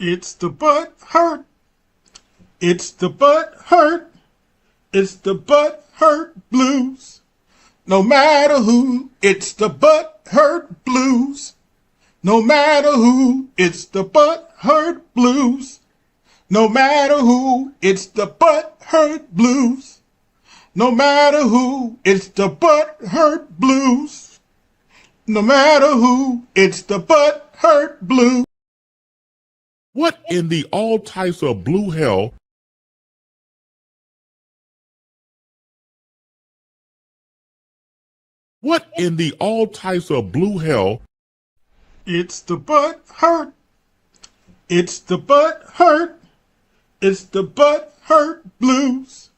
It's the butt hurt. It's the butt hurt. It's the butt hurt blues. No matter who, it's the butt hurt blues. No matter who, it's the butt hurt blues. No matter who, it's the butt hurt blues. No matter who, it's the butt hurt blues. No matter who, it's the butt hurt blues. What in the all types of blue hell? What in the all types of blue hell? It's the butt hurt. It's the butt hurt. It's the butt hurt blues.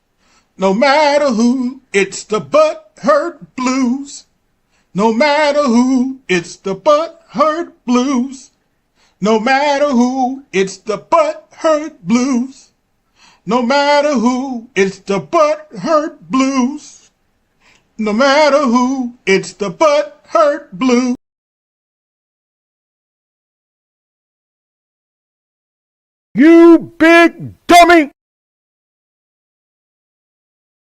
No matter who, it's the butt hurt blues. No matter who, it's the butt hurt blues. No matter who, it's the butt hurt blues. No matter who, it's the butt hurt blues. No matter who, it's the butt hurt blues. You big dummy!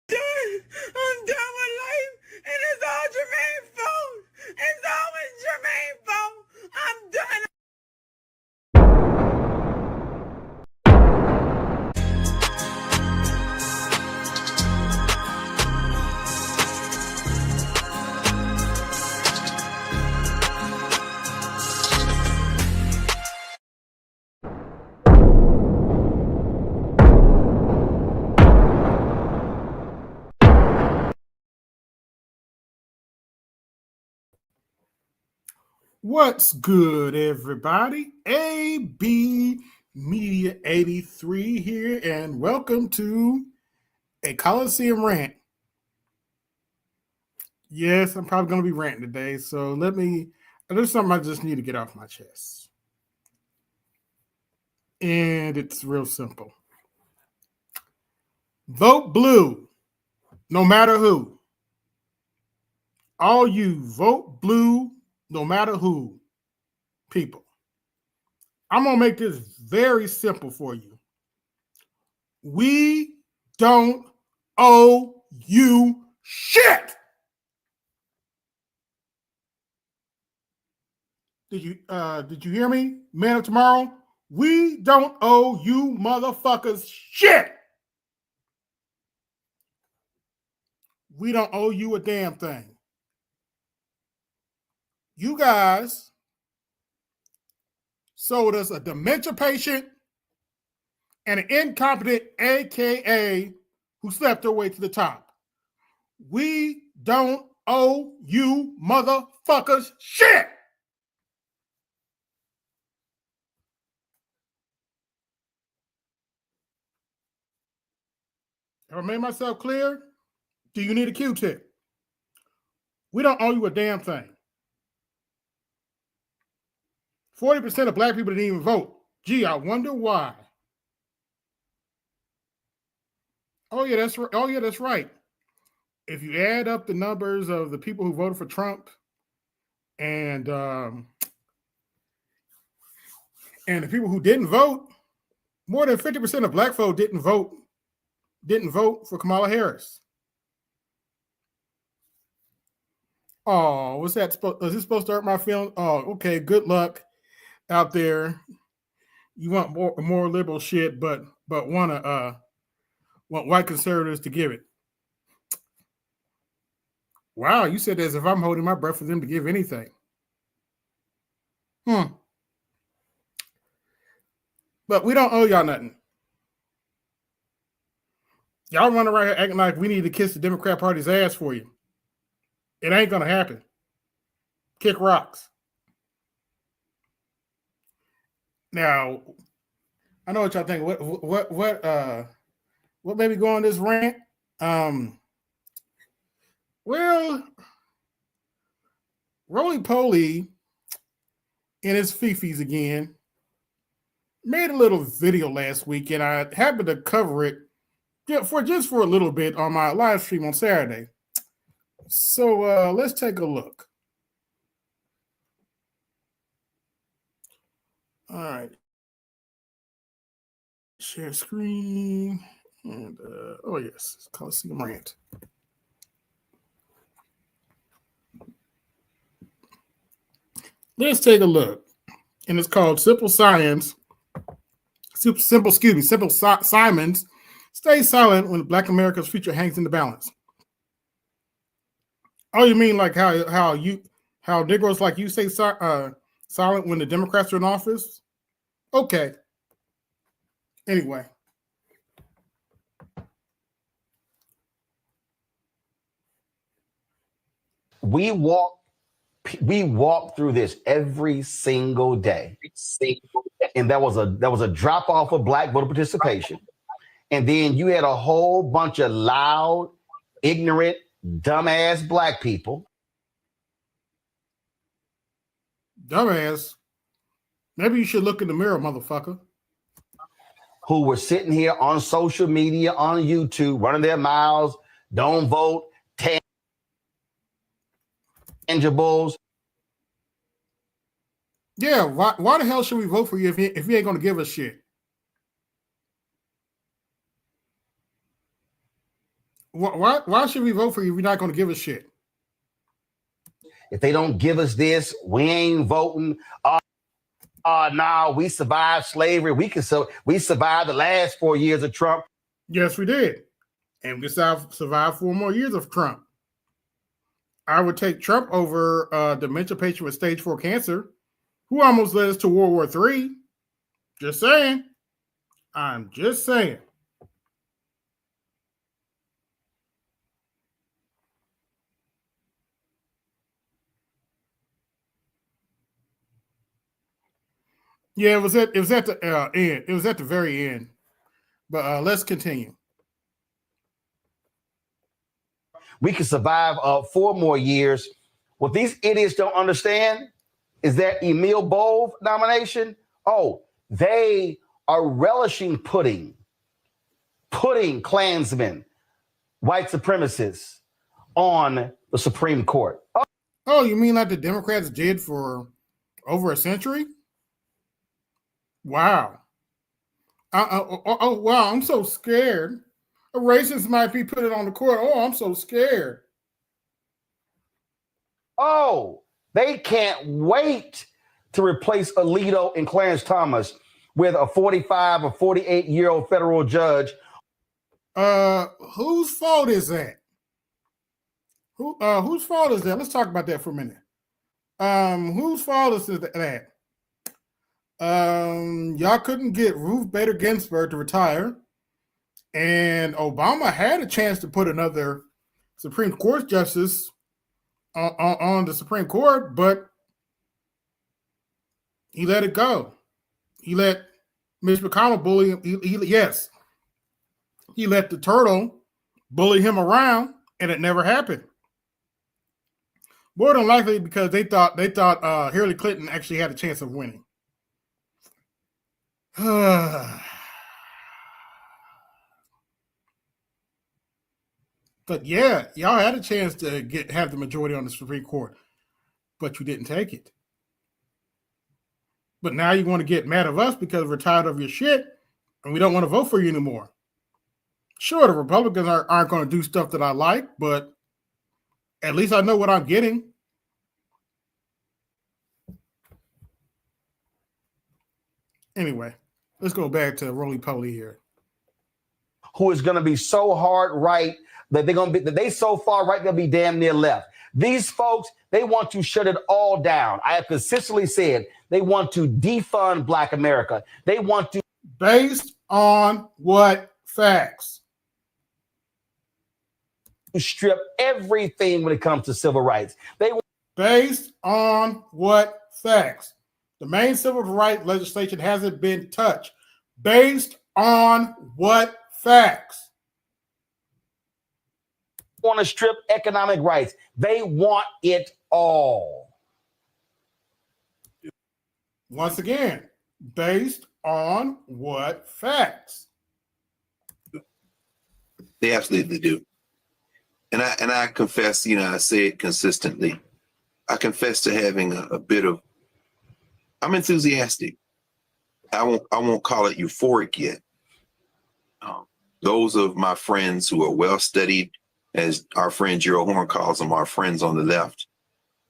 I'm done with life, and it's all Jermaine's fault. It's always Jermaine's fault. I'm done. What's good, everybody? AB Media 83 here, and welcome to a Colosseum rant. Yes, I'm probably going to be ranting today, so there's something I just need to get off my chest. And it's real simple. Vote blue, no matter who. All you vote blue, no matter who, people. I'm going to make this very simple for you. We don't owe you shit. Did you hear me? Man of tomorrow, we don't owe you motherfuckers shit. We don't owe you a damn thing. You guys sold us a dementia patient and an incompetent AKA who slept their way to the top. We don't owe you motherfuckers shit. Have I made myself clear? Do you need a Q-tip? We don't owe you a damn thing. 40% of black people didn't even vote. Gee, I wonder why. Oh yeah, that's right. Oh yeah, that's right. If you add up the numbers of the people who voted for Trump and the people who didn't vote, more than 50% of black folk didn't vote for Kamala Harris. Oh, was this supposed to hurt my feelings? Oh, okay. Good luck out there. You want more liberal shit, but want white conservatives to give it. Wow, you said as if I'm holding my breath for them to give anything. But we don't owe y'all nothing. Y'all run around here acting like we need to kiss the Democrat Party's ass for you. It ain't gonna happen. Kick rocks. Now, I know what y'all think. What made me go on this rant? Well, Roly Poly and his fifis again made a little video last week, and I happened to cover it for a little bit on my live stream on Saturday. So let's take a look. All right. Share screen. And, oh, yes. Colosseum RANT. Let's take a look. And it's called Simple Science. Simple Simons stay silent when Black America's future hangs in the balance. Oh, you mean like how Negroes like you stay silent when the Democrats are in office? Okay. Anyway. We walk through this every single day. And that was a drop off of Black voter participation. And then you had a whole bunch of loud, ignorant, dumbass Black people. Dumbass. Maybe you should look in the mirror, motherfucker. Who were sitting here on social media, on YouTube, running their mouths, don't vote, tangibles. Yeah, why the hell should we vote for you if you ain't going to give us shit? Why should we vote for you if you're not going to give us shit? If they don't give us this, we ain't voting. Nah, we survived slavery. We survived the last 4 years of Trump. Yes, we did. And we survived 4 more years of Trump. I would take Trump over a dementia patient with stage 4 cancer, who almost led us to World War III. Just saying. I'm just saying. Yeah, it was at the end. It was at the very end. But let's continue. We can survive 4 more years. What these idiots don't understand is that Emil Bove nomination, they are relishing putting Klansmen, white supremacists on the Supreme Court. Oh, you mean like the Democrats did for over a century? Wow. Wow, I'm so scared. A racist might be put it on the court. Oh, I'm so scared. Oh, they can't wait to replace Alito and Clarence Thomas with a 45 or 48-year-old federal judge. Whose fault is that? Whose fault is that? Let's talk about that for a minute. Whose fault is that? Y'all couldn't get Ruth Bader Ginsburg to retire, and Obama had a chance to put another Supreme Court justice on the Supreme Court, but he let it go. He let Mitch McConnell bully him. He let the turtle bully him around, and it never happened. More than likely because they thought Hillary Clinton actually had a chance of winning. But yeah, y'all had a chance to have the majority on the Supreme Court, but you didn't take it. But now you want to get mad at us because we're tired of your shit and we don't want to vote for you anymore. Sure, the Republicans aren't going to do stuff that I like, but at least I know what I'm getting. Anyway, let's go back to Roly Poly here. Who is going to be so hard right that they so far right they'll be damn near left. These folks, they want to shut it all down. I have consistently said they want to defund Black America. They want to. Based on what facts? Strip everything when it comes to civil rights. Based on what facts? The main civil rights legislation hasn't been touched. Based on what facts? Want to strip economic rights. They want it all. Once again, based on what facts? They absolutely do. And I confess, I say it consistently. I confess to having a bit of, I'm enthusiastic. I won't call it euphoric yet, Those of my friends who are well studied, as our friend Gerald Horn calls them, our friends on the left,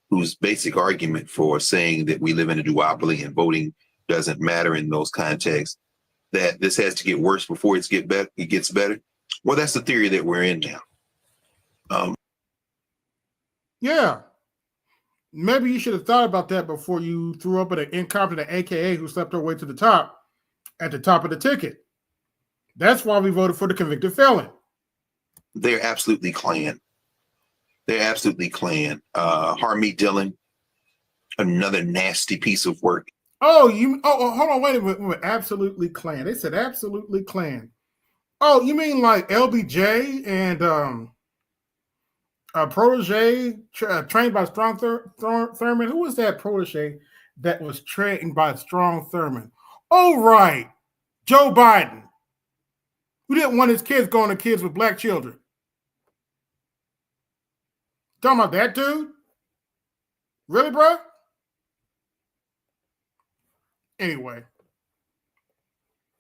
whose basic argument for saying that we live in a duopoly and voting doesn't matter in those contexts, that this has to get worse before it gets better. Well, that's the theory that we're in now. Yeah. Maybe you should have thought about that before you threw up at an incompetent AKA who slept her way to the top at the top of the ticket. That's why we voted for the convicted felon. They're absolutely Klan. They're absolutely Klan. Harmeet Dillon, another nasty piece of work. Oh, hold on, wait a minute. Absolutely Klan. They said absolutely Klan. Oh, you mean like LBJ and a protege trained by Strong Thurman? Who was that protege that was trained by Strong Thurman? Oh, right. Joe Biden, who didn't want his kids going to kids with black children. Talking about that dude? Really, bro? Anyway.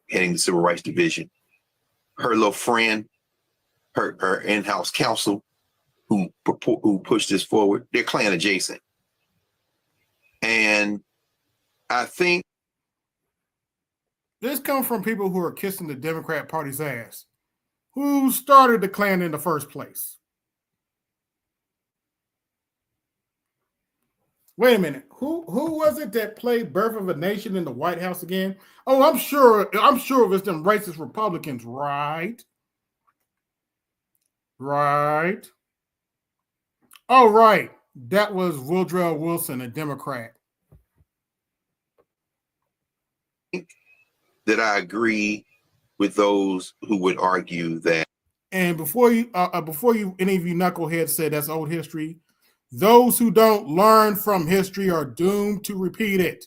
Heading the Civil Rights Division. Her little friend, her in-house counsel who pushed this forward, they're Klan adjacent. And I think this comes from people who are kissing the Democrat Party's ass. Who started the Klan in the first place? Wait a minute. Who was it that played Birth of a Nation in the White House again? Oh, I'm sure it was them racist Republicans, right? Right. Oh, right. That was Woodrow Wilson, a Democrat. That I agree with those who would argue that. And before you any of you knuckleheads said that's old history, those who don't learn from history are doomed to repeat it.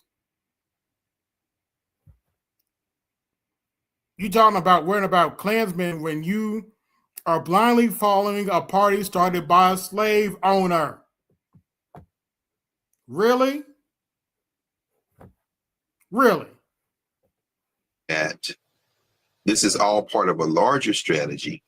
You talking about worrying about Klansmen when you are blindly following a party started by a slave owner. Really? Really? That this is all part of a larger strategy,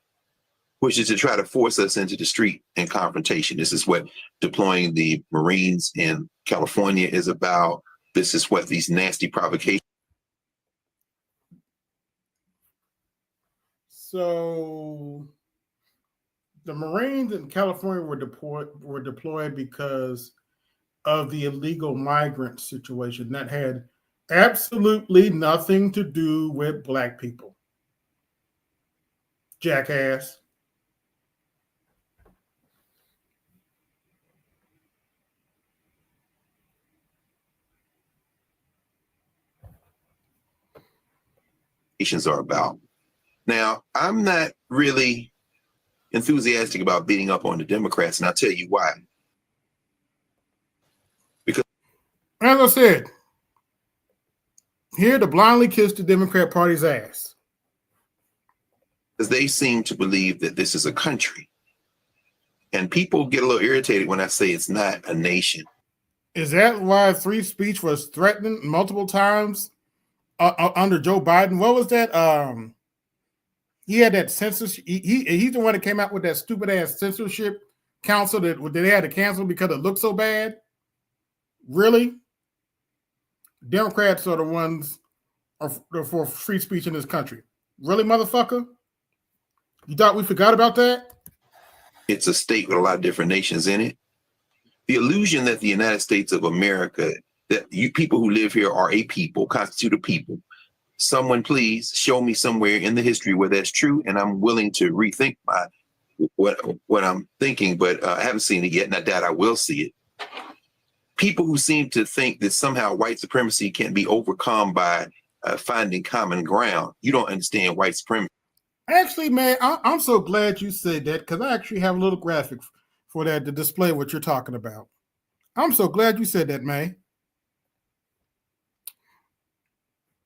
which is to try to force us into the street and confrontation. This is what deploying the Marines in California is about. This is what these nasty provocations. So the Marines in California were deployed because of the illegal migrant situation that had absolutely nothing to do with black people. Jackass. Are about. Now, I'm not really enthusiastic about beating up on the Democrats, and I'll tell you why. Because, as I said, here to blindly kiss the Democrat Party's ass. Because they seem to believe that this is a country. And people get a little irritated when I say it's not a nation. Is that why free speech was threatened multiple times under Joe Biden? What was that? He had that censorship. He's the one that came out with that stupid ass censorship council that they had to cancel because it looked so bad. Really? Democrats are the ones for free speech in this country. Really, motherfucker? You thought we forgot about that? It's a state with a lot of different nations in it. The illusion that the United States of America, that you people who live here are a people, constitute a people. Someone please show me somewhere in the history where that's true, and I'm willing to rethink what I'm thinking, but I haven't seen it yet, and I doubt I will see it. People who seem to think that somehow white supremacy can be overcome by finding common ground. You don't understand white supremacy. Actually, man, I'm so glad you said that because I actually have a little graphic for that to display what you're talking about. I'm so glad you said that, man.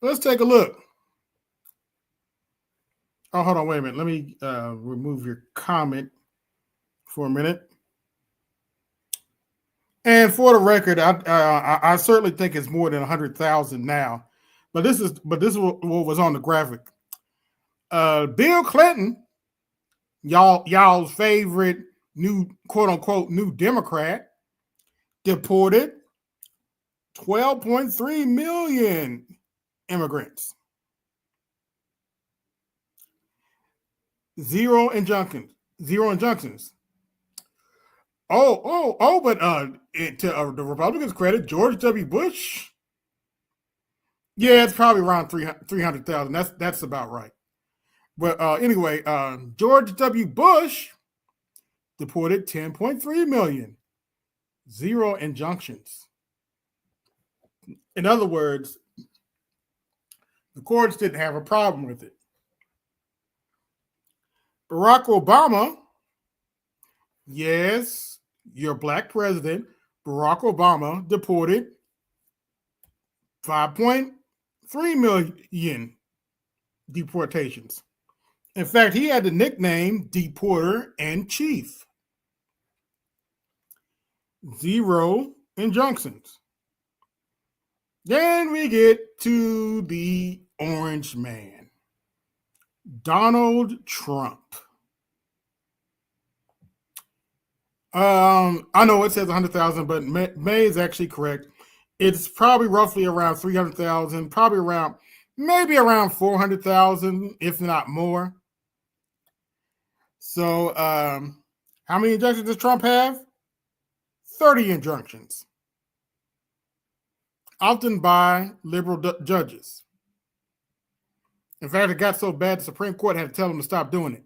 Let's take a look. Oh, hold on, wait a minute. Let me remove your comment for a minute. And for the record, I certainly think it's more than 100,000 now. But this is what was on the graphic. Bill Clinton, y'all's favorite new quote unquote new Democrat, deported 12.3 million immigrants. Zero injunctions. But to the Republicans' credit, George W. Bush, yeah, it's probably around 300,000. That's about right. But anyway, George W. Bush deported 10.3 million. Zero injunctions. In other words, the courts didn't have a problem with it. Barack Obama, yes, your black president, Barack Obama, deported 5.3 million deportations. In fact, he had the nickname Deporter in Chief. Zero injunctions. Then we get to the orange man, Donald Trump. I know it says 100,000, but May is actually correct. It's probably roughly around 300,000, maybe around 400,000, if not more. So, how many injunctions does Trump have? 30 injunctions, often by liberal judges. In fact, it got so bad the Supreme Court had to tell him to stop doing it.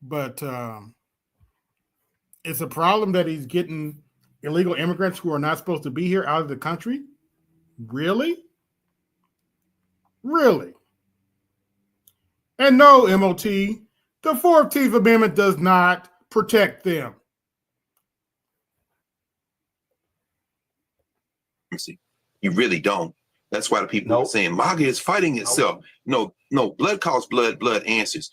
But it's a problem that he's getting illegal immigrants who are not supposed to be here out of the country. Really? Really? And no, MOT, the 14th Amendment does not protect them. You really don't. That's why the people are saying MAGA is fighting itself. No, blood calls blood, blood answers.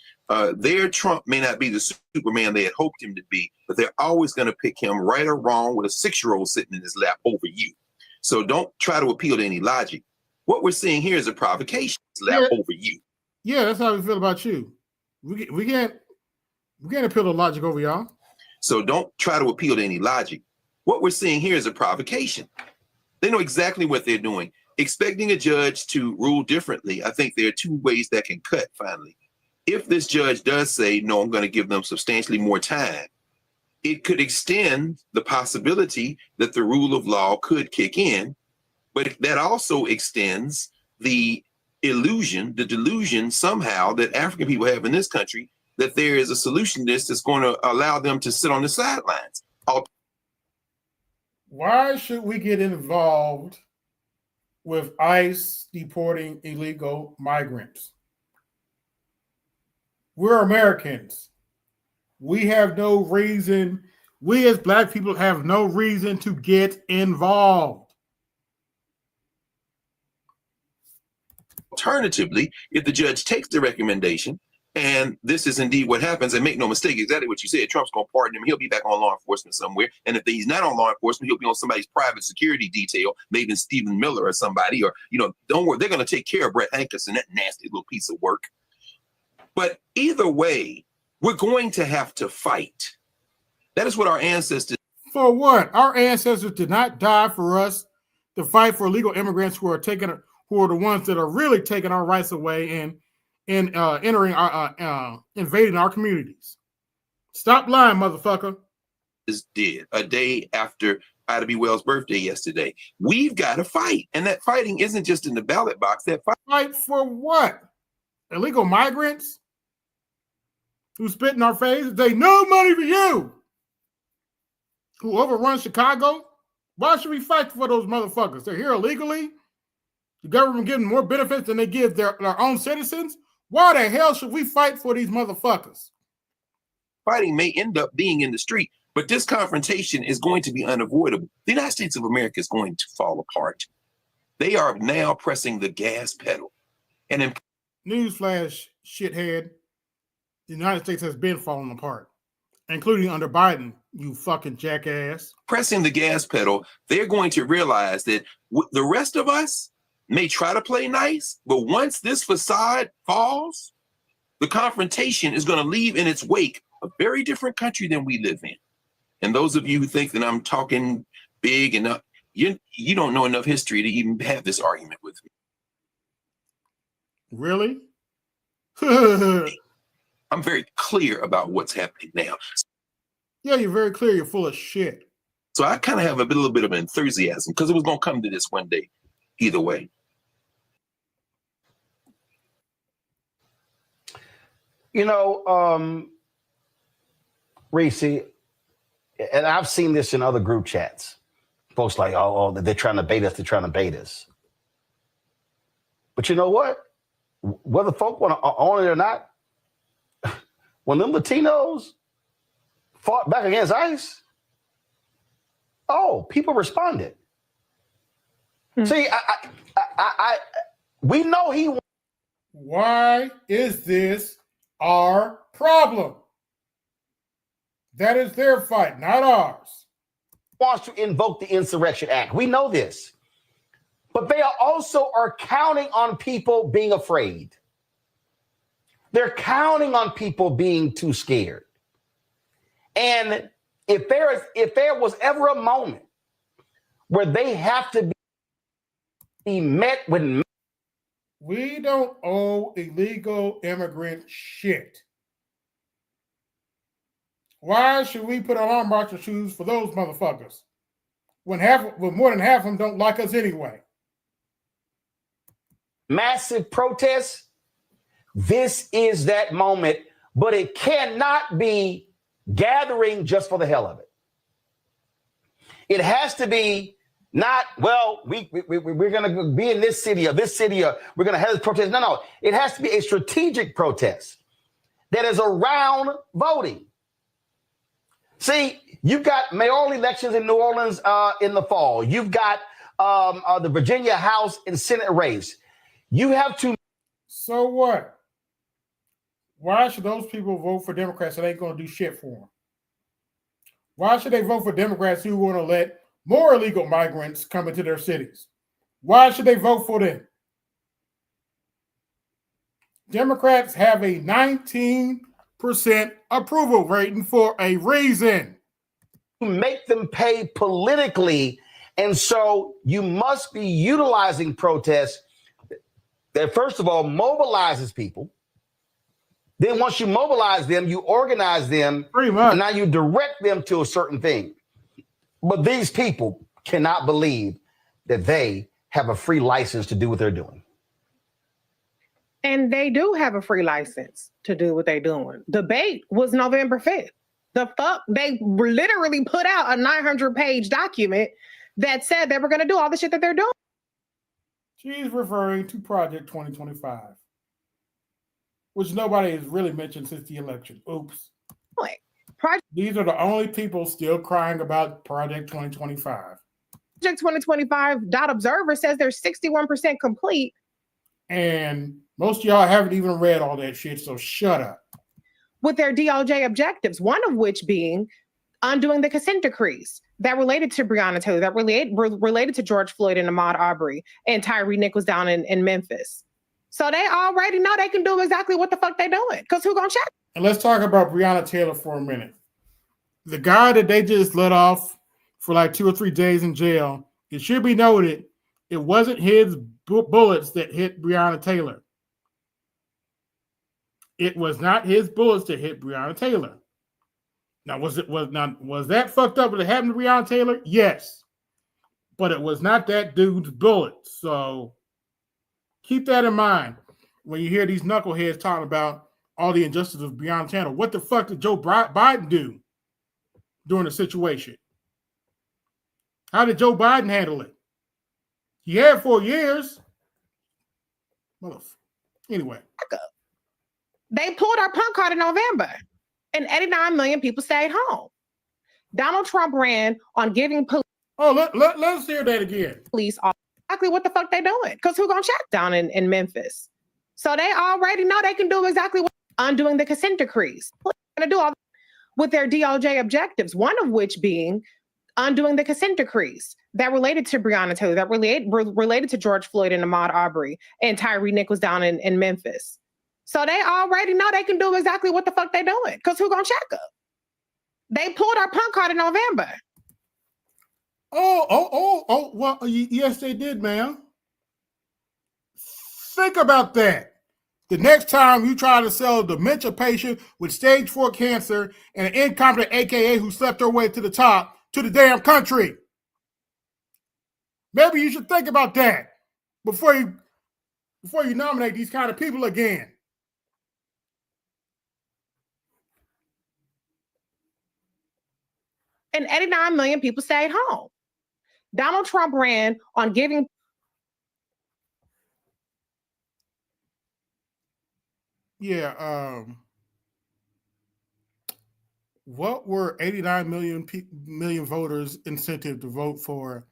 Their Trump may not be the Superman they had hoped him to be, but they're always going to pick him right or wrong with a 6-year-old sitting in his lap over you. So don't try to appeal to any logic. What we're seeing here is a provocation over you. Yeah, that's how we feel about you. We can't appeal to logic over y'all. So don't try to appeal to any logic. What we're seeing here is a provocation. They know exactly what they're doing. Expecting a judge to rule differently, I think there are two ways that can cut finally. If this judge does say, no, I'm going to give them substantially more time, it could extend the possibility that the rule of law could kick in, but that also extends the delusion somehow that African people have in this country that there is a solution to this that's going to allow them to sit on the sidelines. Why should we get involved with ICE deporting illegal migrants? We're Americans. We have no reason, we as Black people have no reason to get involved. Alternatively, if the judge takes the recommendation, and this is indeed what happens, and make no mistake, exactly what you said, Trump's going to pardon him. He'll be back on law enforcement somewhere. And if he's not on law enforcement, he'll be on somebody's private security detail, maybe Stephen Miller or somebody, or, don't worry, they're going to take care of Brett Hankerson, that nasty little piece of work. But either way, we're going to have to fight. That is what our ancestors. For what? Our ancestors did not die for us to fight for illegal immigrants who are the ones that are really taking our rights away and entering invading our communities. Stop lying, motherfucker. Did a day after Ida B. Wells' birthday yesterday. We've got to fight, and that fighting isn't just in the ballot box. That fight for what? Illegal migrants who spit in our faces. They no money for you. Who overrun Chicago? Why should we fight for those motherfuckers? They're here illegally. The government giving more benefits than they give their own citizens. Why the hell should we fight for these motherfuckers? Fighting may end up being in the street, but this confrontation is going to be unavoidable. The United States of America is going to fall apart. They are now pressing the gas pedal. And newsflash, shithead, the United States has been falling apart, including under Biden, you fucking jackass. Pressing the gas pedal, they're going to realize that the rest of us, may try to play nice, but once this facade falls, the confrontation is going to leave in its wake a very different country than we live in. And those of you who think that I'm talking big and you don't know enough history to even have this argument with me. Really? I'm very clear about what's happening now. Yeah, you're very clear. You're full of shit. So I kind of have a little bit of enthusiasm because it was going to come to this one day, either way. You know, Reese, and I've seen this in other group chats. Folks like, oh, they're trying to bait us. They're trying to bait us. But you know what? Whether folk want to own it or not, when them Latinos fought back against ICE, people responded. See, we know he. Why is this our problem? That is their fight, not ours. Wants to invoke the Insurrection Act. We know this. But they also are counting on people being afraid. They're counting on people being too scared. And if there was ever a moment where they have to be met with... We don't owe illegal immigrant shit. Why should we put on our marching shoes for those motherfuckers when more than half of them don't like us anyway? Massive protests. This is that moment, but it cannot be gathering just for the hell of it. It has to be not, well, we're going to be in this city or we're going to have this protest. No. It has to be a strategic protest that is around voting. See, you've got mayoral elections in New Orleans in the fall. You've got the Virginia House and Senate race. You have to. So what? Why should those people vote for Democrats that ain't going to do shit for them? Why should they vote for Democrats who want to let more illegal migrants come into their cities? Why should they vote for them? Democrats have a 19% approval rating for a reason. Make them pay politically. And so you must be utilizing protests that, first of all, mobilizes people. Then once you mobilize them, you organize them. Pretty much. And now you direct them to a certain thing. But these people cannot believe that they have a free license to do what they're doing. And they do have a free license to do what they're doing. Debate was November 5th. The fuck? They literally put out a 900-page document that said they were going to do all the shit that they're doing. She's referring to Project 2025, which nobody has really mentioned since the election. Oops. These are the only people still crying about Project 2025. Project 2025.observer says they're 61% complete. And most of y'all haven't even read all that shit, so shut up. With their DOJ objectives, one of which being undoing the consent decrees that related to Breonna Taylor, that related to George Floyd and Ahmaud Arbery and Tyree Nichols down in Memphis. So they already know they can do exactly what the fuck they doing, because who gonna check? And let's talk about Breonna Taylor for a minute. The guy that they just let off for like 2 or 3 days in jail, it should be noted, it wasn't his bullets that hit Breonna Taylor. It was not his bullets that hit Breonna Taylor. Now, was that fucked up when it happened to Breonna Taylor? Yes. But it was not that dude's bullets. So keep that in mind when you hear these knuckleheads talking about all the injustice of Breonna Taylor. What the fuck did Joe Biden do during the situation? How did Joe Biden handle it? He had 4 years. Anyway. They pulled our punk card in November, and 89 million people stayed home. Donald Trump ran on giving police. Oh, let's hear that again. Police exactly what the fuck they doing, because who gonna check down in Memphis? So they already know they can do exactly what undoing the consent decrees. Gonna do all with their DOJ objectives, one of which being undoing the consent decrees that related to Breonna Taylor, that related to George Floyd and Ahmaud Arbery and Tyree Nichols down in Memphis. So they already know they can do exactly what the fuck they doing, because who gonna check them? They pulled our punk card in November. Well, yes, they did, ma'am. Think about that. The next time you try to sell a dementia patient with stage 4 cancer and an incompetent AKA who slept her way to the top to the damn country. Maybe you should think about that before you nominate these kind of people again. And 89 million people stayed home. Donald Trump ran on giving. Yeah. What were 89 million voters' incentive to vote for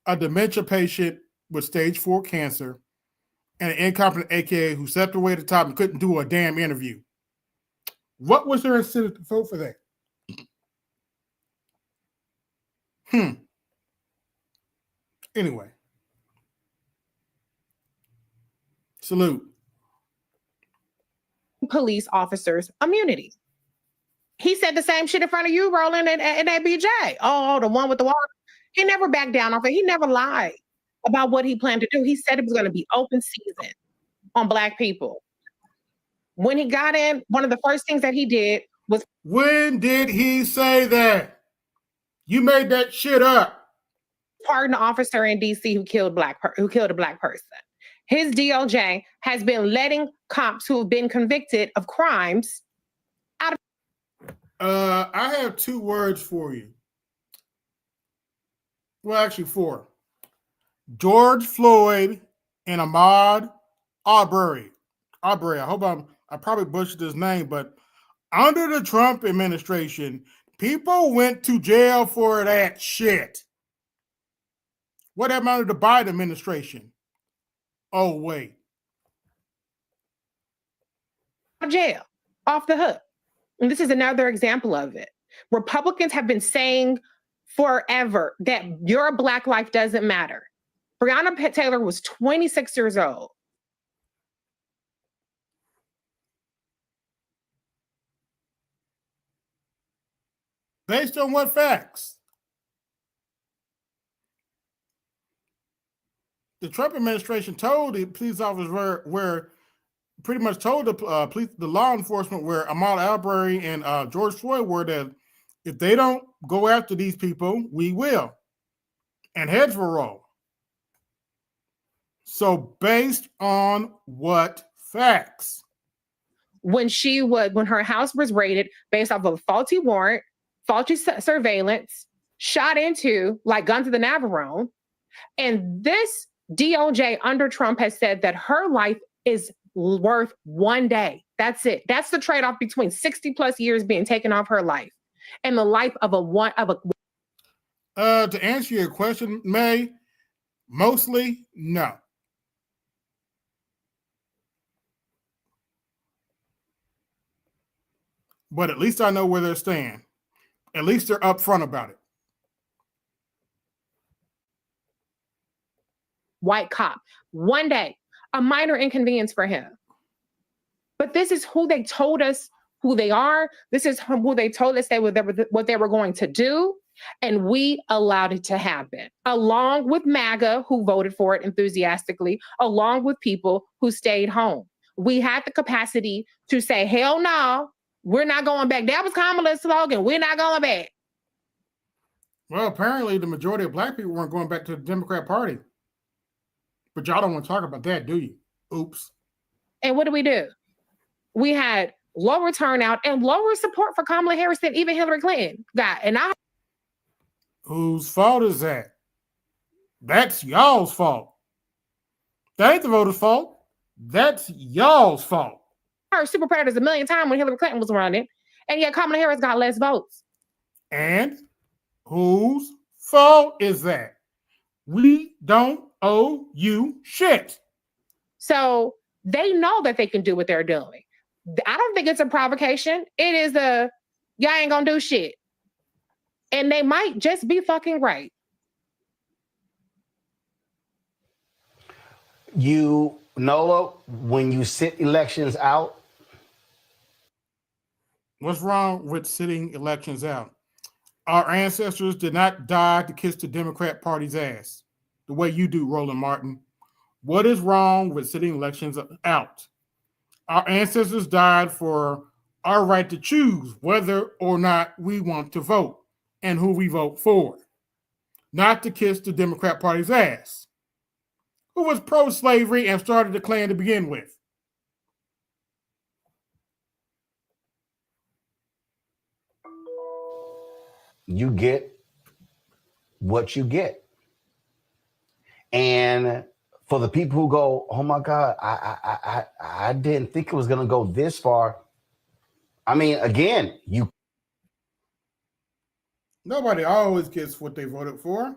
a dementia patient with stage 4 cancer and an incompetent AKA who stepped away at the top and couldn't do a damn interview? What was their incentive to vote for that? Anyway. Salute. Police officers immunity. He said the same shit in front of you, Roland, and that BJ. Oh, the one with the wall. He never backed down off it. He never lied about what he planned to do. He said it was going to be open season on Black people. When he got in, one of the first things that he did was. When did he say that? You made that shit up. Pardon an officer in DC who killed a Black person. His DOJ has been letting cops who have been convicted of crimes out of. I have 2 words for you. Well, actually 4. George Floyd and Ahmaud Arbery. I hope I probably butchered his name, but under the Trump administration, people went to jail for that shit. What happened under the Biden administration? Oh, wait. Jail, off the hook. And this is another example of it. Republicans have been saying forever that your Black life doesn't matter. Breonna Taylor was 26 years old. Based on what facts? The Trump administration told the police officers where pretty much told the law enforcement where Ahmaud Arbery and George Floyd were, that if they don't go after these people, we will. And heads will roll. So based on what facts? When her house was raided based off of a faulty warrant, faulty surveillance, shot into like guns to the Navarone. And this DOJ under Trump has said that her life is worth 1 day. That's it. That's the trade-off between 60 plus years being taken off her life and the life of a. To answer your question, May, mostly no. But at least I know where they're staying. At least they're upfront about it. White cop. 1 day. A minor inconvenience for him. But this is who they told us who they are. This is who they told us what they were going to do. And we allowed it to happen, along with MAGA, who voted for it enthusiastically, along with people who stayed home. We had the capacity to say, hell no, we're not going back. That was Kamala's slogan. We're not going back. Well, apparently the majority of Black people weren't going back to the Democrat Party. But y'all don't want to talk about that, do you? Oops. And what do? We had lower turnout and lower support for Kamala Harris than even Hillary Clinton got. And whose fault is that? That's y'all's fault. That ain't the voters' fault. That's y'all's fault. Her super predators a million times when Hillary Clinton was running, and yet Kamala Harris got less votes. And whose fault is that? We don't owe you shit. So they know that they can do what they're doing. I don't think it's a provocation. It is y'all ain't gonna do shit. And they might just be fucking right. Nola, when you sit elections out. What's wrong with sitting elections out? Our ancestors did not die to kiss the Democrat Party's ass the way you do, Roland Martin. What is wrong with sitting elections out? Our ancestors died for our right to choose whether or not we want to vote and who we vote for, not to kiss the Democrat Party's ass, who was pro-slavery and started the Klan to begin with. You get what you get. And for the people who go, oh my God, I didn't think it was going to go this far. I mean, again, nobody always gets what they voted for.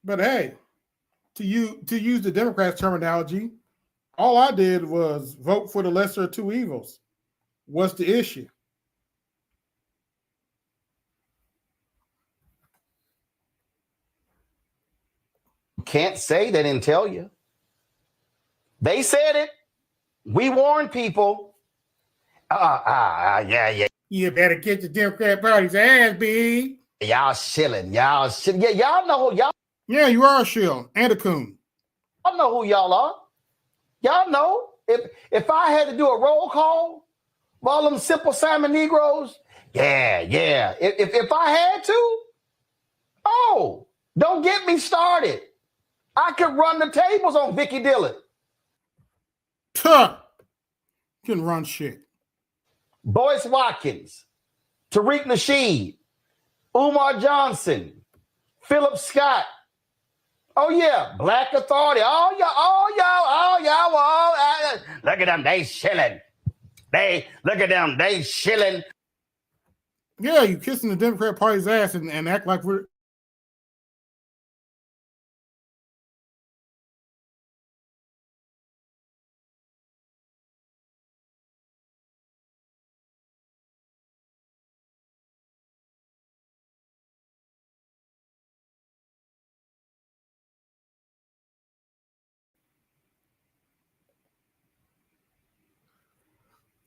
But hey, to use the Democrats' terminology, all I did was vote for the lesser of two evils. What's the issue? can't say they didn't tell you. They said it. We warned people. Yeah. You better get the Democrat Party's ass, B. Y'all shilling. Yeah, y'all know who y'all. Yeah, you are a shill and a coon. Y'all know who y'all are. Y'all know. If I had to do a roll call of all them Simple Simon Negroes, yeah. If I had to, don't get me started. I could run the tables on Vicky Dillon. Tuh. Can run shit. Boyce Watkins, Tariq Nasheed, Umar Johnson, Philip Scott. Oh yeah, Black Authority. All y'all. Look at them, they shilling. Look at them, they shilling. Yeah, you kissing the Democrat Party's ass and act like we're.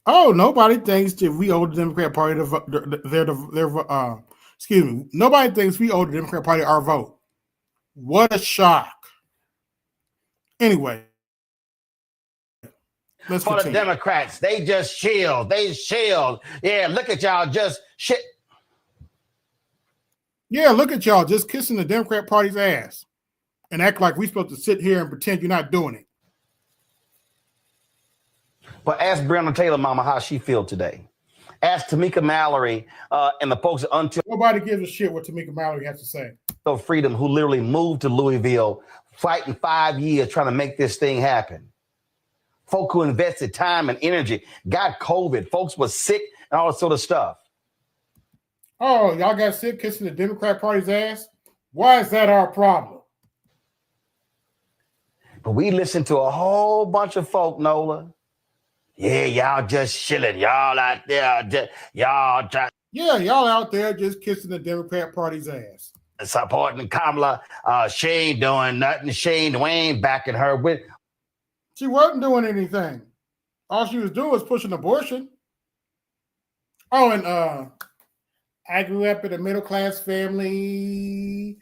Oh, nobody thinks that we owe the Democrat Party nobody thinks we owe the Democrat Party our vote. What a shock. Anyway. Let's For continue. the Democrats, they just chilled. They chilled. Yeah, look at y'all just shit. Yeah, look at y'all just kissing the Democrat Party's ass and act like we're supposed to sit here and pretend you're not doing it. But ask Breonna Taylor, mama, how she feel today. Ask Tamika Mallory and the folks at Until Nobody gives a shit what Tamika Mallory has to say. Freedom, who literally moved to Louisville, fighting 5 years trying to make this thing happen. Folk who invested time and energy, got COVID. Folks were sick and all that sort of stuff. Oh, y'all got sick kissing the Democrat Party's ass? Why is that our problem? But we listened to a whole bunch of folk, Nola. Yeah, y'all just chilling. Y'all out there, y'all out there just kissing the Democrat Party's ass. Supporting Kamala. She ain't doing nothing. We ain't backing her with. She wasn't doing anything. All she was doing was pushing abortion. Oh, and I grew up in a middle-class family.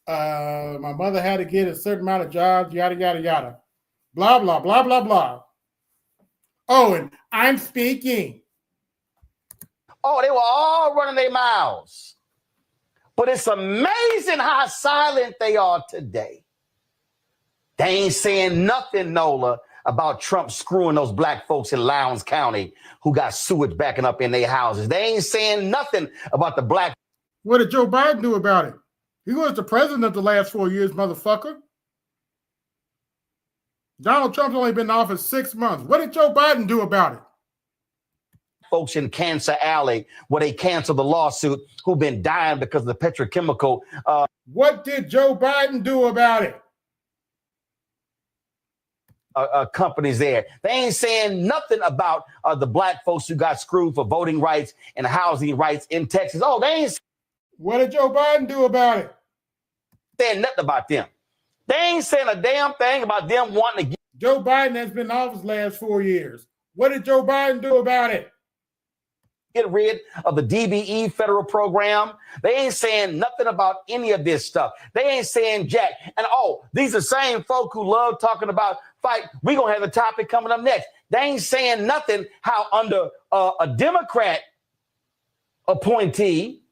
My mother had to get a certain amount of jobs, yada, yada, yada. Blah, blah, blah, blah, blah. Oh, and I'm speaking. Oh, they were all running their mouths. But it's amazing how silent they are today. They ain't saying nothing, Nola, about Trump screwing those black folks in Lowndes County who got sewage backing up in their houses. They ain't saying nothing about the black. What did Joe Biden do about it? He was the president the last 4 years, motherfucker. Donald Trump's only been in office 6 months. What did Joe Biden do about it? Folks in Cancer Alley, where they canceled the lawsuit, who've been dying because of the petrochemical. What did Joe Biden do about it? companies there. They ain't saying nothing about the black folks who got screwed for voting rights and housing rights in Texas. Oh, they ain't What did Joe Biden do about it? saying nothing about them. They ain't saying a damn thing about them wanting to get Joe Biden has been in office last 4 years. What did Joe Biden do about it? rid of the DBE federal program. They ain't saying nothing about any of this stuff. They ain't saying jack. And these are same folk who love talking about fight. We're going to have a topic coming up next. They ain't saying nothing how under a Democrat appointee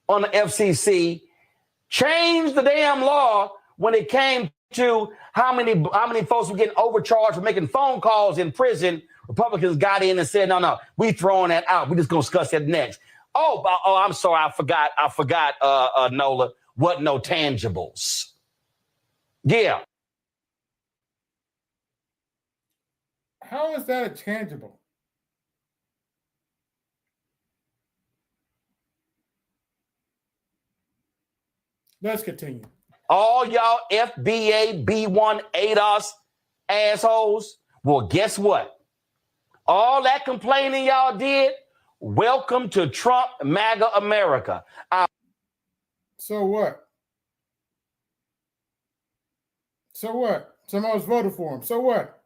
on the FCC changed the damn law when it came to how many folks were getting overcharged for making phone calls in prison. Republicans got in and said, no, we throwing that out. We're just going to discuss that next. I'm sorry. I forgot, Nola. What no tangibles. Yeah. How is that a tangible? Let's continue. All y'all FBA B1 ADOS assholes. Well, guess what? All that complaining y'all did, welcome to Trump MAGA America. So what? So what? Some of us voted for him. So what?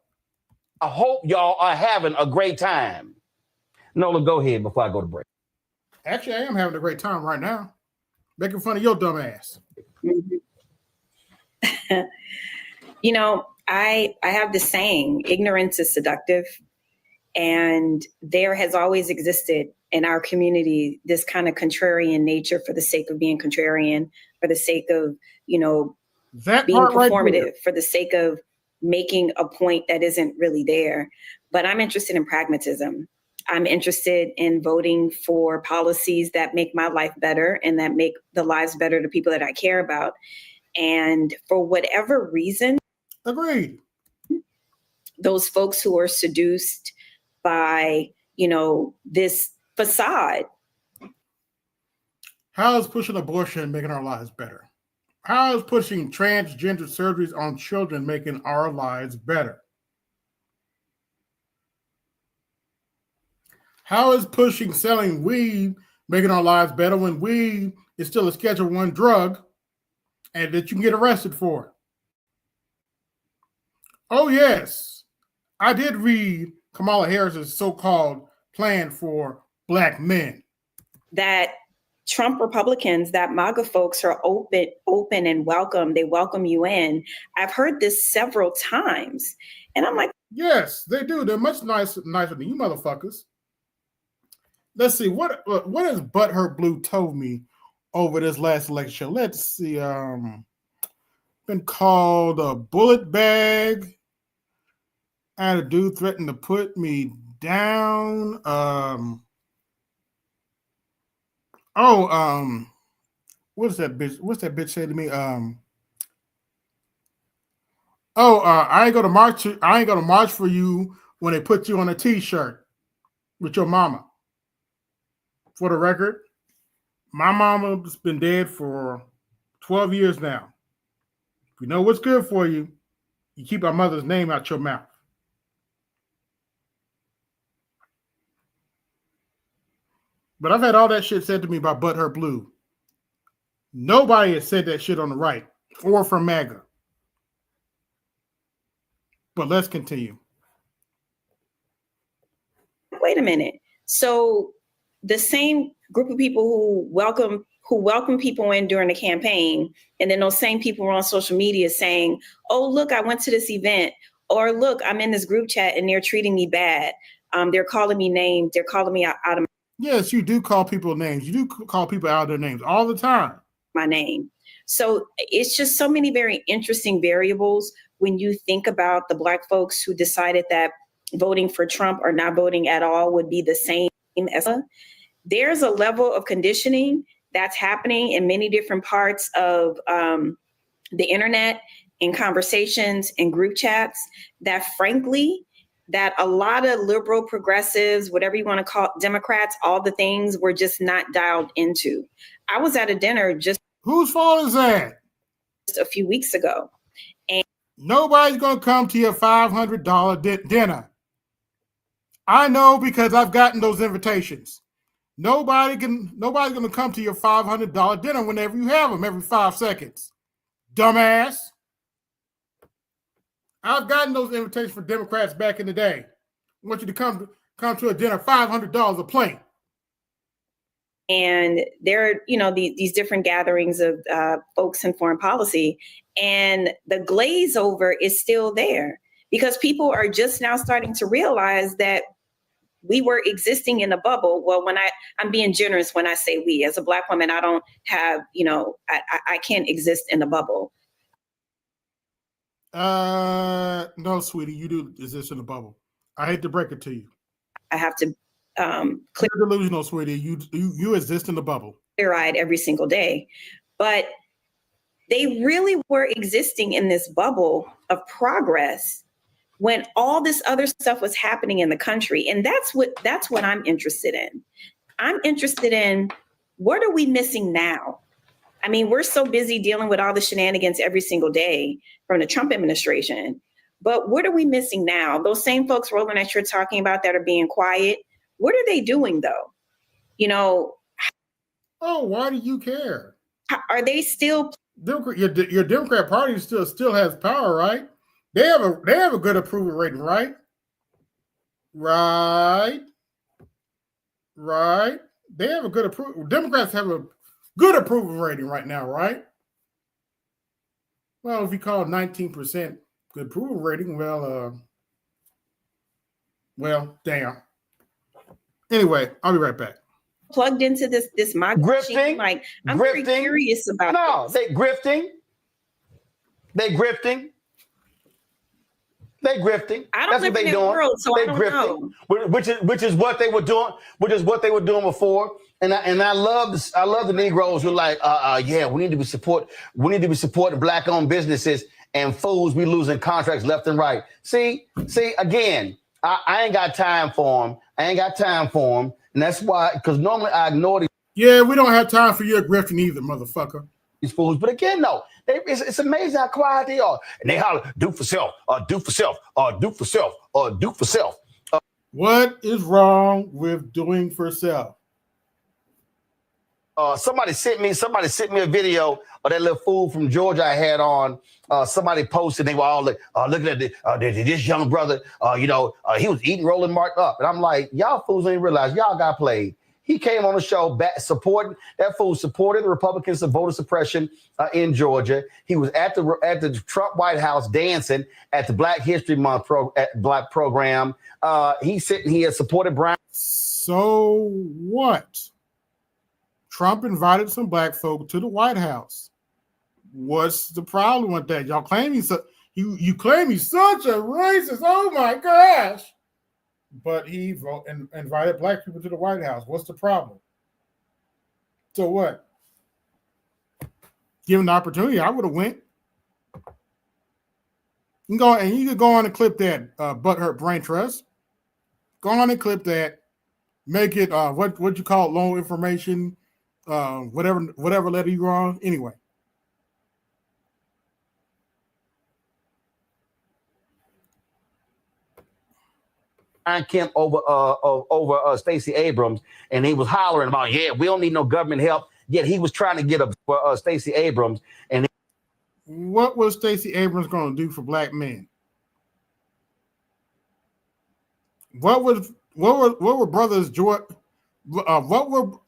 I hope y'all are having a great time. Nola, go ahead before I go to break. Actually, I am having a great time right now. Making fun of your dumb ass. You know, I have this saying, ignorance is seductive. And there has always existed in our community this kind of contrarian nature for the sake of being contrarian, for the sake of, that being performative, right, for the sake of making a point that isn't really there. But I'm interested in pragmatism. I'm interested in voting for policies that make my life better and that make the lives better of the people that I care about. And for whatever reason, agreed, those folks who are seduced by, this facade. How is pushing abortion making our lives better? How is pushing transgender surgeries on children making our lives better? How is pushing selling weed making our lives better when weed is still a Schedule I drug and that you can get arrested for it? Oh, yes. I did read Kamala Harris's so-called plan for Black men. That Trump Republicans, that MAGA folks are open and welcome. They welcome you in. I've heard this several times. And I'm like, yes, they do. They're much nicer than you motherfuckers. Let's see. What has Butthurt Blue told me over this last election? Let's see. Been called a bullet bag. I had a dude threaten to put me down. What's that bitch? What's that bitch say to me? I ain't gonna march. I ain't gonna march for you when they put you on a T-shirt with your mama. For the record, my mama's been dead for 12 years now. If you know what's good for you, you keep our mother's name out your mouth. But I've had all that shit said to me by Butthurt Blue. Nobody has said that shit on the right or from MAGA. But let's continue. wait a minute. So the same group of people who welcome people in during the campaign, and then those same people are on social media saying, oh, look, I went to this event, or look, I'm in this group chat and they're treating me bad. They're calling me names. They're calling me out of Yes, you do call people names. You do call people out of their names all the time. my name. So it's just so many very interesting variables when you think about the Black folks who decided that voting for Trump or not voting at all would be the same as. There's a level of conditioning that's happening in many different parts of the internet, in conversations, in group chats, that frankly, that a lot of liberal progressives, whatever you want to call it, Democrats, all the things were just not dialed into. I was at a dinner just whose fault is that? a few weeks ago. And Nobody's going to come to your $500 dinner. I know because I've gotten those invitations. Nobody's going to come to your $500 dinner whenever you have them every 5 seconds. Dumbass. I've gotten those invitations for Democrats back in the day. I want you to come to a dinner, $500 a plate. And there are, these different gatherings of folks in foreign policy, and the glaze over is still there because people are just now starting to realize that we were existing in a bubble. Well, when I'm being generous when I say we, as a Black woman, I don't have, I can't exist in a bubble. No, sweetie, you do exist in a bubble. I hate to break it to you. I have to clear delusional, sweetie. You exist in the bubble. Clear-eyed every single day, but they really were existing in this bubble of progress when all this other stuff was happening in the country, and that's what I'm interested in. I'm interested in what are we missing now? I mean, we're so busy dealing with all the shenanigans every single day from the Trump administration. But what are we missing now? Those same folks, Roland, that you're talking about that are being quiet, what are they doing though? Oh, why do you care? Are they still? Your Democrat Party still has power, right? They have a good approval rating, right? Right. They have a good approval. Democrats have a good approval rating right now, right? Well, if you call 19% good approval rating, well, damn. Anyway, I'll be right back. Plugged into this grifting. Like, I'm very curious about. No, this. They grifting. I don't live in that world, so I don't know. Which is what they were doing. Which is what they were doing before. And I love the Negroes who are like, yeah, we need to be supporting Black-owned businesses, and fools be losing contracts left and right. See, again, I ain't got time for them. And that's why, because normally I ignore these. Yeah, we don't have time for your grifting either, motherfucker. These fools, but again, no, it's amazing how quiet they are, and they holler, "Do for self, do for self, do for self, do for self." What is wrong with doing for self? Somebody sent me a video of that little fool from Georgia I had on. Somebody posted, they were all like, looking at this young brother. He was eating Roland Martin up, and I'm like, y'all fools ain't realize y'all got played. He came on the show supporting the Republicans of voter suppression in Georgia. He was at the Trump White House dancing at the Black History Month Black program. He had supported Brown. So what? Trump invited some Black folk to the White House. What's the problem with that? Y'all claim you claim he's such a racist. Oh my gosh. But he invited Black people to the White House. What's the problem? So what? Given the opportunity, I would have went. You could go on and clip that butthurt brain trust. Go on and clip that. Make it what you call it, loan information, whatever letter you're on. Anyway. Kemp over Stacey Abrams, and he was hollering about, yeah, we don't need no government help. Yet he was trying to get up for Stacey Abrams. And what was Stacey Abrams going to do for Black men? What were brothers George? What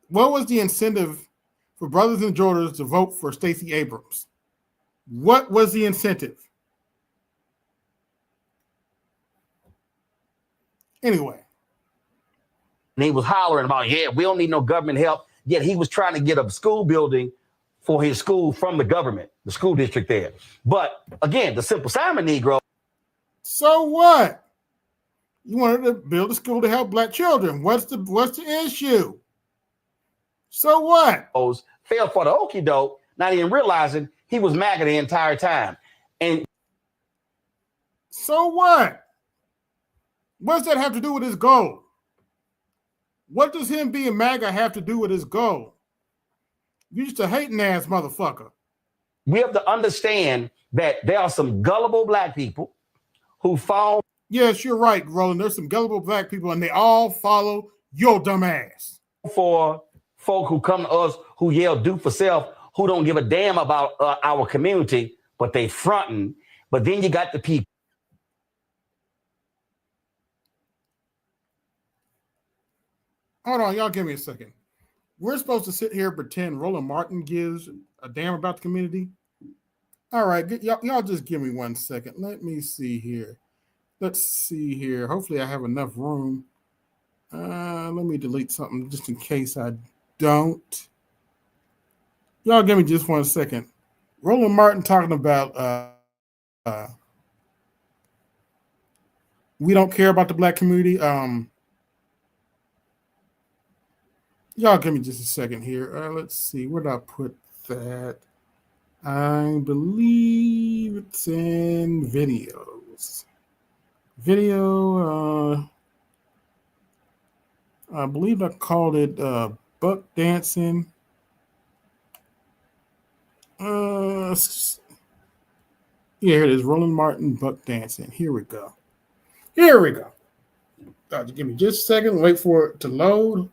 was the incentive for brothers and Jordans to vote for Stacey Abrams? What was the incentive? Anyway. And he was hollering about, yeah, we don't need no government help. Yet he was trying to get a school building for his school from the government, the school district there. But again, the Simple Simon Negro. So what? You wanted to build a school to help Black children. What's the issue? So what? Fell for the okie doke, not even realizing he was MAGA the entire time. And so what? What does that have to do with his goal? What does him being MAGA have to do with his goal? You just a hating ass motherfucker. we have to understand that there are some gullible black people who fall. Yes, you're right, Roland. There's some gullible black people, and they all follow your dumb ass. For folk who come to us who yell "do for self," who don't give a damn about our community, but they fronting. But then you got the people. Hold on, y'all give me a second. We're supposed to sit here and pretend Roland Martin gives a damn about the community. All right, y'all just give me 1 second. Let me see here. Let's see here. Hopefully I have enough room. Let me delete something just in case I don't. Y'all give me just 1 second. Roland Martin talking about we don't care about the black community. Y'all give me just a second here. Let's see. Where did I put that? I believe it's in videos. Video. I believe I called it buck dancing. Yeah, here it is. Roland Martin buck dancing. Here we go. Here we go. Give me just a second. Wait for it to load.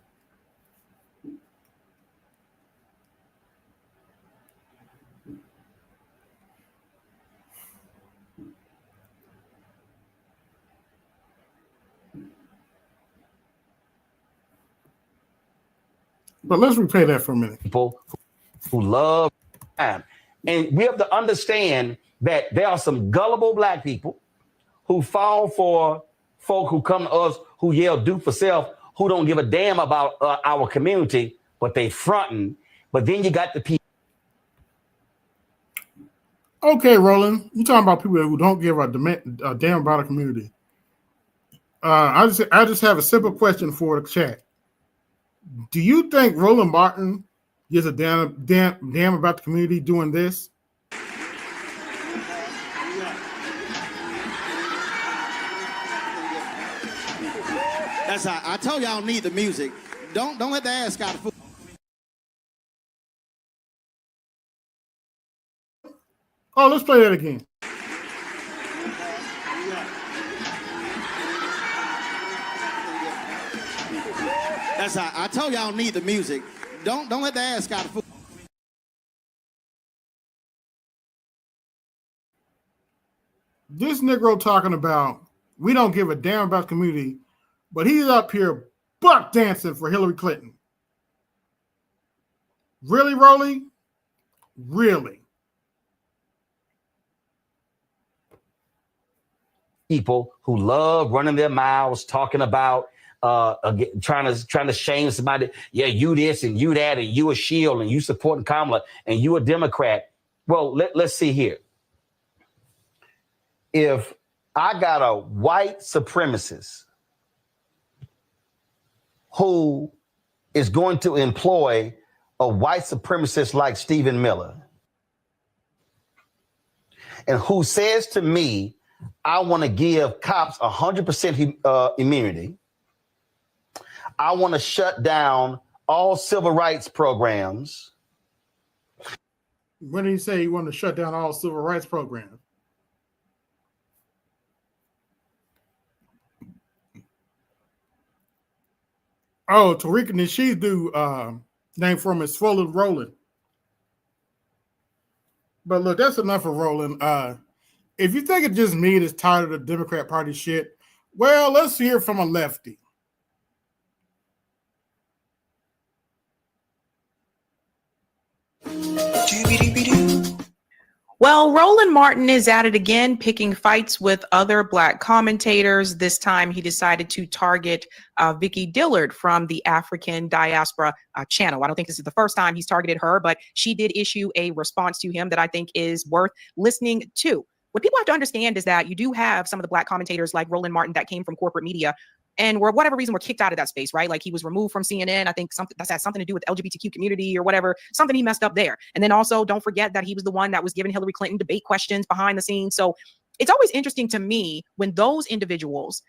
But let's replay that for a minute. People who love time. And we have to understand that there are some gullible black people who fall for folk who come to us who yell "do for self," who don't give a damn about our community, but they fronting. But then you got the people. Okay, Roland, you talking about people who don't give a damn about a community. I just have a simple question for the chat. Do you think Roland Martin gives a damn about the community doing this? That's how I told y'all need the music. Don't let the ass out of food. Oh, let's play that again. That's how I told y'all need the music. Don't let the ass out of food. This Negro talking about we don't give a damn about the community, but he's up here buck dancing for Hillary Clinton. Really, Rolly? Really? People who love running their mouths, talking about trying to shame somebody. Yeah, you this and you that, and you a shield, and you supporting Kamala, and you a Democrat. Well, let's see here. If I got a white supremacist who is going to employ a white supremacist like Stephen Miller, and who says to me, I want to give cops 100% immunity. I want to shut down all civil rights programs. When did he say he wanted to shut down all civil rights programs? Oh, Tariq Nasheed name for him is Swollen Roland. But look, that's enough of Roland. If you think it's just me that's tired of the Democrat Party shit, well, let's hear from a lefty. Well, Roland Martin is at it again, picking fights with other Black commentators. This time he decided to target Vicky Dillard from the African Diaspora channel. I don't think this is the first time he's targeted her, but she did issue a response to him that I think is worth listening to. What people have to understand is that you do have some of the Black commentators like Roland Martin that came from corporate media and for whatever reason were kicked out of that space, right? Like he was removed from CNN. I think something that has something to do with LGBTQ community or whatever, something he messed up there. And then also don't forget that he was the one that was giving Hillary Clinton debate questions behind the scenes. So it's always interesting to me when those individuals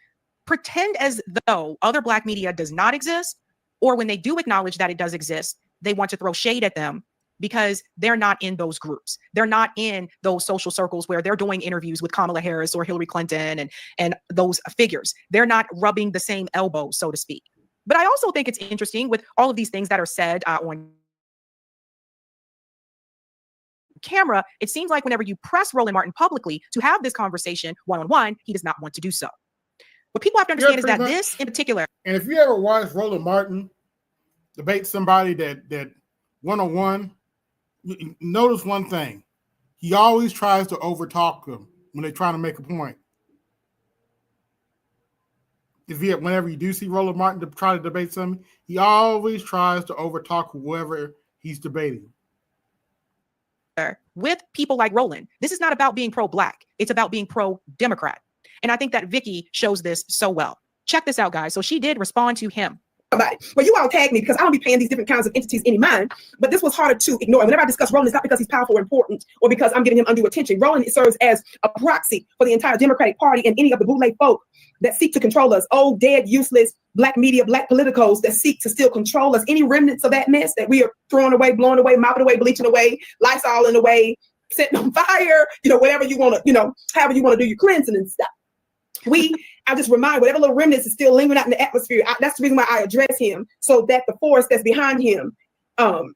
pretend as though other Black media does not exist, or when they do acknowledge that it does exist, they want to throw shade at them because they're not in those groups. They're not in those social circles where they're doing interviews with Kamala Harris or Hillary Clinton and those figures. They're not rubbing the same elbow, so to speak. But I also think it's interesting with all of these things that are said on camera. It seems like whenever you press Roland Martin publicly to have this conversation one-on-one, he does not want to do so. What people have to understand is that this in particular. And if you ever watch Roland Martin debate somebody that one-on-one, notice one thing. He always tries to overtalk them when they're trying to make a point. Whenever you do see Roland Martin to try to debate something, he always tries to overtalk whoever he's debating. With people like Roland, this is not about being pro-Black. It's about being pro-Democrat. And I think that Vicky shows this so well. Check this out, guys. So she did respond to him. About it. Well, you all tagged me because I don't be paying these different kinds of entities any mind, but this was harder to ignore. Whenever I discuss Roland, it's not because he's powerful or important or because I'm giving him undue attention. Roland serves as a proxy for the entire Democratic Party and any of the bootleg folk that seek to control us. Old, dead, useless Black media, Black politicos that seek to still control us. Any remnants of that mess that we are throwing away, blowing away, mopping away, bleaching away, Lysol in the way, setting on fire, whatever you want to, however you want to do your cleansing and stuff. I just remind whatever little remnants is still lingering out in the atmosphere. That's the reason why I address him, so that the force that's behind him, to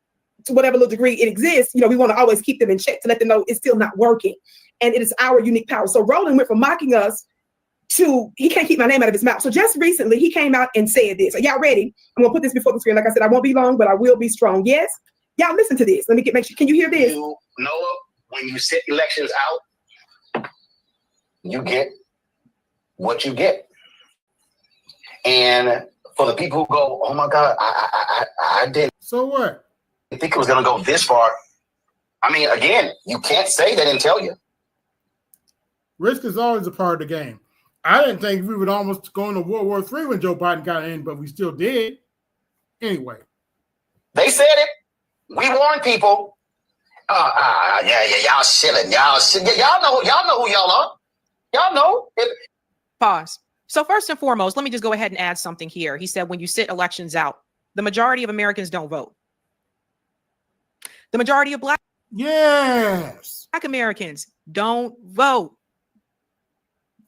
whatever little degree it exists, we want to always keep them in check to let them know it's still not working. And it is our unique power. So Roland went from mocking us to, he can't keep my name out of his mouth. So just recently he came out and said this. Are y'all ready? I'm gonna put this before the screen. Like I said, I won't be long, but I will be strong. Yes? Y'all listen to this. Let me make sure. Can you hear this? Noah, when you sit elections out, you get what you get. And for the people who go, oh my God, I didn't. So what? I think it was going to go this far. I mean, again, you can't say they didn't tell you. Risk is always a part of the game. I didn't think we would almost go into World War III when Joe Biden got in, but we still did. Anyway. They said it. We warned people. Yeah, y'all shilling. Y'all know who y'all are. Y'all know. Pause. So first and foremost, let me just go ahead and add something here. He said, when you sit elections out, the majority of Americans don't vote. The majority of Black Americans don't vote.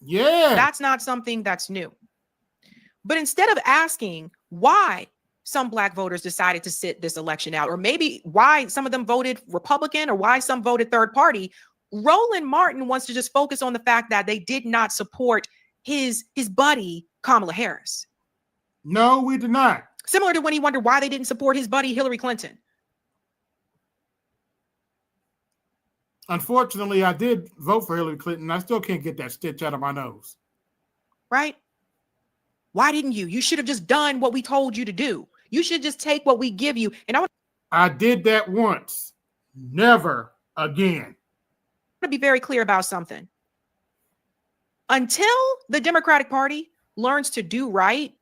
Yeah. That's not something that's new. But instead of asking why some Black voters decided to sit this election out, or maybe why some of them voted Republican or why some voted third party, Roland Martin wants to just focus on the fact that they did not support his buddy, Kamala Harris. No, we did not. Similar to when he wondered why they didn't support his buddy, Hillary Clinton. Unfortunately, I did vote for Hillary Clinton. I still can't get that stitch out of my nose. Right? Why didn't you? You should have just done what we told you to do. You should just take what we give you. And I did that once. Never again. I want to be very clear about something. Until the Democratic Party learns to do right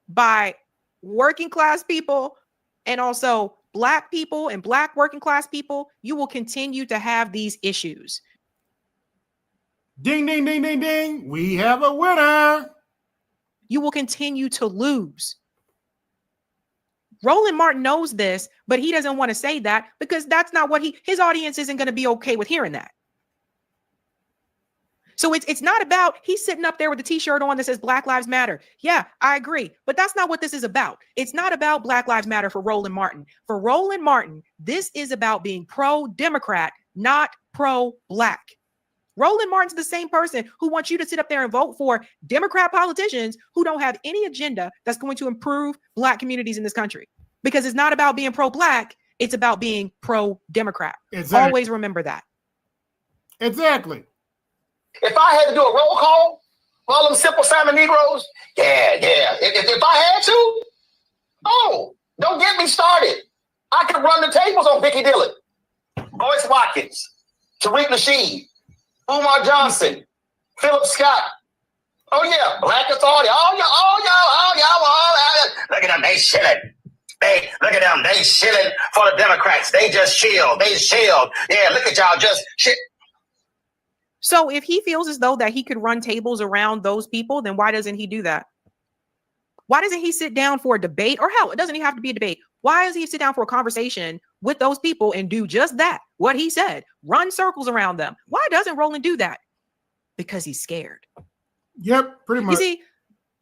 by working class people and also Black people and Black working class people, you will continue to have these issues. Ding, ding, ding, ding, ding. We have a winner. You will continue to lose. Roland Martin knows this, but he doesn't want to say that because that's not what his audience isn't going to be okay with hearing that. So it's not about he's sitting up there with a t-shirt on that says Black Lives Matter. Yeah, I agree. But that's not what this is about. It's not about Black Lives Matter for Roland Martin. For Roland Martin, this is about being pro-Democrat, not pro-Black. Roland Martin's the same person who wants you to sit up there and vote for Democrat politicians who don't have any agenda that's going to improve Black communities in this country. Because it's not about being pro-Black. It's about being pro-Democrat. Exactly. Always remember that. Exactly. If I had to do a roll call for all them simple Simon Negroes, yeah. If I had to, don't get me started. I could run the tables on Vicky Dillon, Boyce Watkins, Tariq Nasheed, Umar Johnson, Philip Scott. Oh yeah, Black Authority. All y'all. Look at them, they shilling. Look at them, they shilling for the Democrats. They just shield. Yeah, look at y'all just shit. So if he feels as though that he could run tables around those people, then why doesn't he do that? Why doesn't he sit down for a debate? Or hell, it doesn't even have to be a debate. Why does he sit down for a conversation with those people and do just that. What he said, run circles around them. Why doesn't Roland do that? Because he's scared. Yep, pretty much. You see,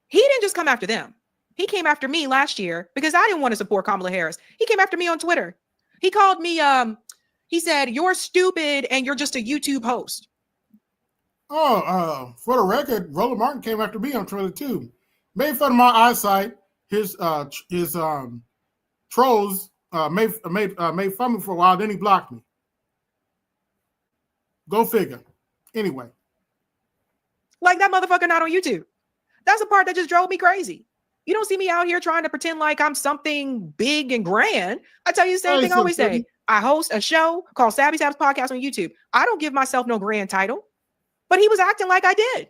he didn't just come after them. He came after me last year because I didn't want to support Kamala Harris. He came after me on Twitter. He called me, he said, you're stupid and you're just a YouTube host. Oh, for the record, Roland Martin came after me on Twitter too. Made fun of my eyesight. His trolls made fun of me for a while. Then he blocked me. Go figure. Anyway, like that motherfucker not on YouTube. That's the part that just drove me crazy. You don't see me out here trying to pretend like I'm something big and grand. I tell you the same thing I always say. I host a show called Savvy Sab's Podcast on YouTube. I don't give myself no grand title, but he was acting like I did.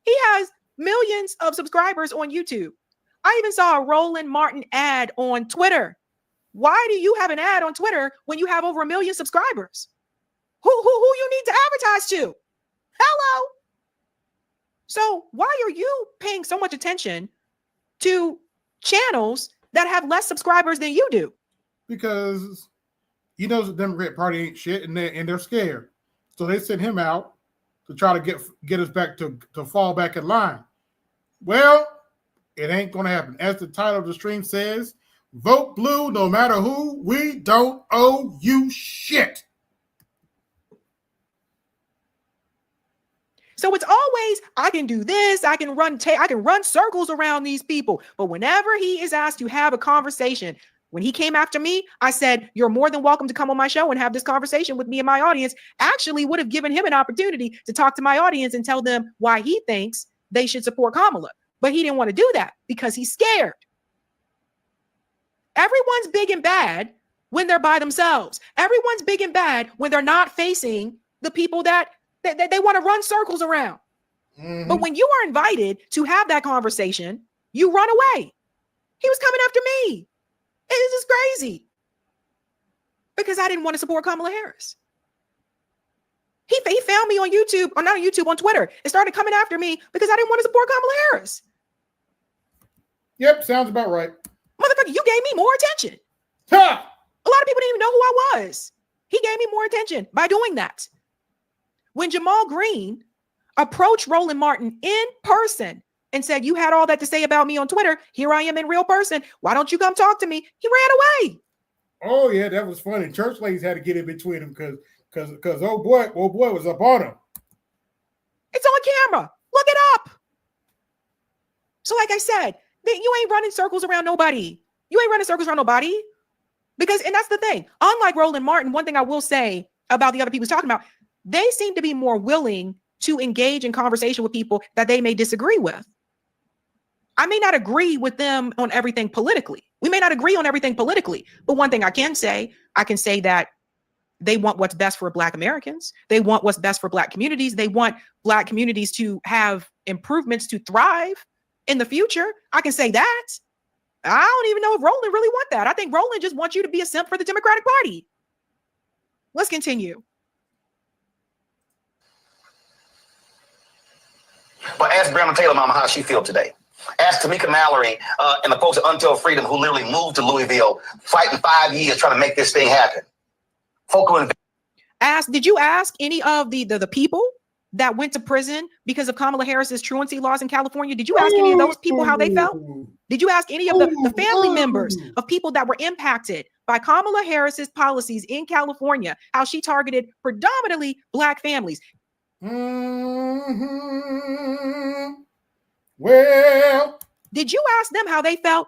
He has millions of subscribers on YouTube. I even saw a Roland Martin ad on Twitter. Why do you have an ad on Twitter when you have over 1 million subscribers? Who you need to advertise to? Hello. So why are you paying so much attention to channels that have less subscribers than you do? Because he knows the Democrat Party ain't shit, and they're scared. So they sent him out to try to get us back to fall back in line. Well, it ain't going to happen. As the title of the stream says, vote blue no matter who. We don't owe you shit. So it's always, I can do this, I can run circles around these people. But whenever he is asked to have a conversation, when he came after me, I said, you're more than welcome to come on my show and have this conversation with me and my audience. Actually would have given him an opportunity to talk to my audience and tell them why he thinks they should support Kamala. But he didn't want to do that because he's scared. Everyone's big and bad when they're by themselves. Everyone's big and bad when they're not facing the people that they want to run circles around. Mm-hmm. But when you are invited to have that conversation, you run away. He was coming after me. It is just crazy. Because I didn't want to support Kamala Harris. He found me on YouTube, or not on YouTube, on Twitter, and started coming after me because I didn't want to support Kamala Harris. Yep, sounds about right. Motherfucker, you gave me more attention. Ha! A lot of people didn't even know who I was. He gave me more attention by doing that. When Jamal Green approached Roland Martin in person and said, you had all that to say about me on Twitter. Here I am in real person. Why don't you come talk to me? He ran away. Oh, yeah, that was funny. Church ladies had to get in between them because old boy was up on him. It's on camera. Look it up. So like I said, you ain't running circles around nobody. You ain't running circles around nobody. Because, and that's the thing. Unlike Roland Martin, one thing I will say about the other people he's talking about, they seem to be more willing to engage in conversation with people that they may disagree with. I may not agree with them on everything politically. We may not agree on everything politically, but one thing I can say that they want what's best for Black Americans. They want what's best for Black communities. They want Black communities to have improvements to thrive in the future. I can say that. I don't even know if Roland really want that. I think Roland just wants you to be a simp for the Democratic Party. Let's continue. But ask Breonna Taylor mama how she feel today. Ask Tamika Mallory and the folks at Until Freedom who literally moved to Louisville, fighting 5 years trying to make this thing happen. Did you ask any of the people that went to prison because of Kamala Harris's truancy laws in California? Did you ask any of those people how they felt? Did you ask any of the family members of people that were impacted by Kamala Harris's policies in California, how she targeted predominantly Black families? Mm-hmm. Well, did you ask them how they felt?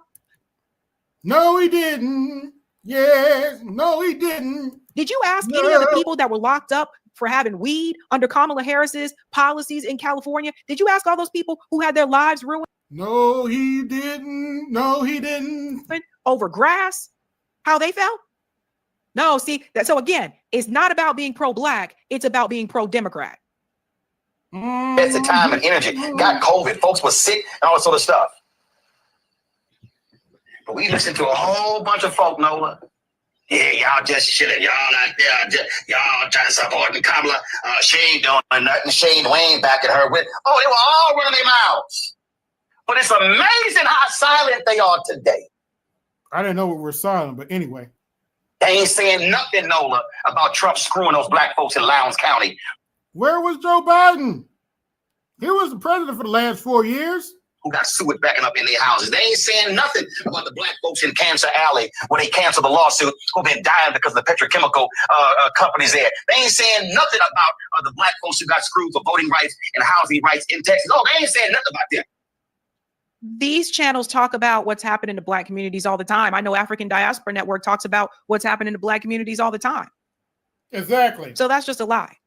No, he didn't. Yes, no, he didn't. Did you ask any of the people that were locked up for having weed under Kamala Harris's policies in California? Did you ask all those people who had their lives ruined? No, he didn't. No, he didn't. Over grass, how they felt? No, see, so again, it's not about being pro-Black. It's about being pro-Democrat. That's the time and energy. Got COVID. Folks were sick and all that sort of stuff. But we listened to a whole bunch of folk, Nola. Yeah, y'all just shitting. Y'all out there. Y'all trying to support Kamala. She ain't doing nothing. Shane Wayne back at her with. Oh, they were all running their mouths. But it's amazing how silent they are today. I didn't know we were silent, but anyway. They ain't saying nothing, Nola, about Trump screwing those black folks in Lowndes County. Where was Joe Biden? He was the president for the last 4 years. Who got sued backing up in their houses. They ain't saying nothing about the black folks in Cancer Alley where they canceled the lawsuit who've been dying because of the petrochemical companies there. They ain't saying nothing about the black folks who got screwed for voting rights and housing rights in Texas. No, they ain't saying nothing about them. These channels talk about what's happening to black communities all the time. I know African Diaspora Network talks about what's happening to black communities all the time. Exactly. So that's just a lie.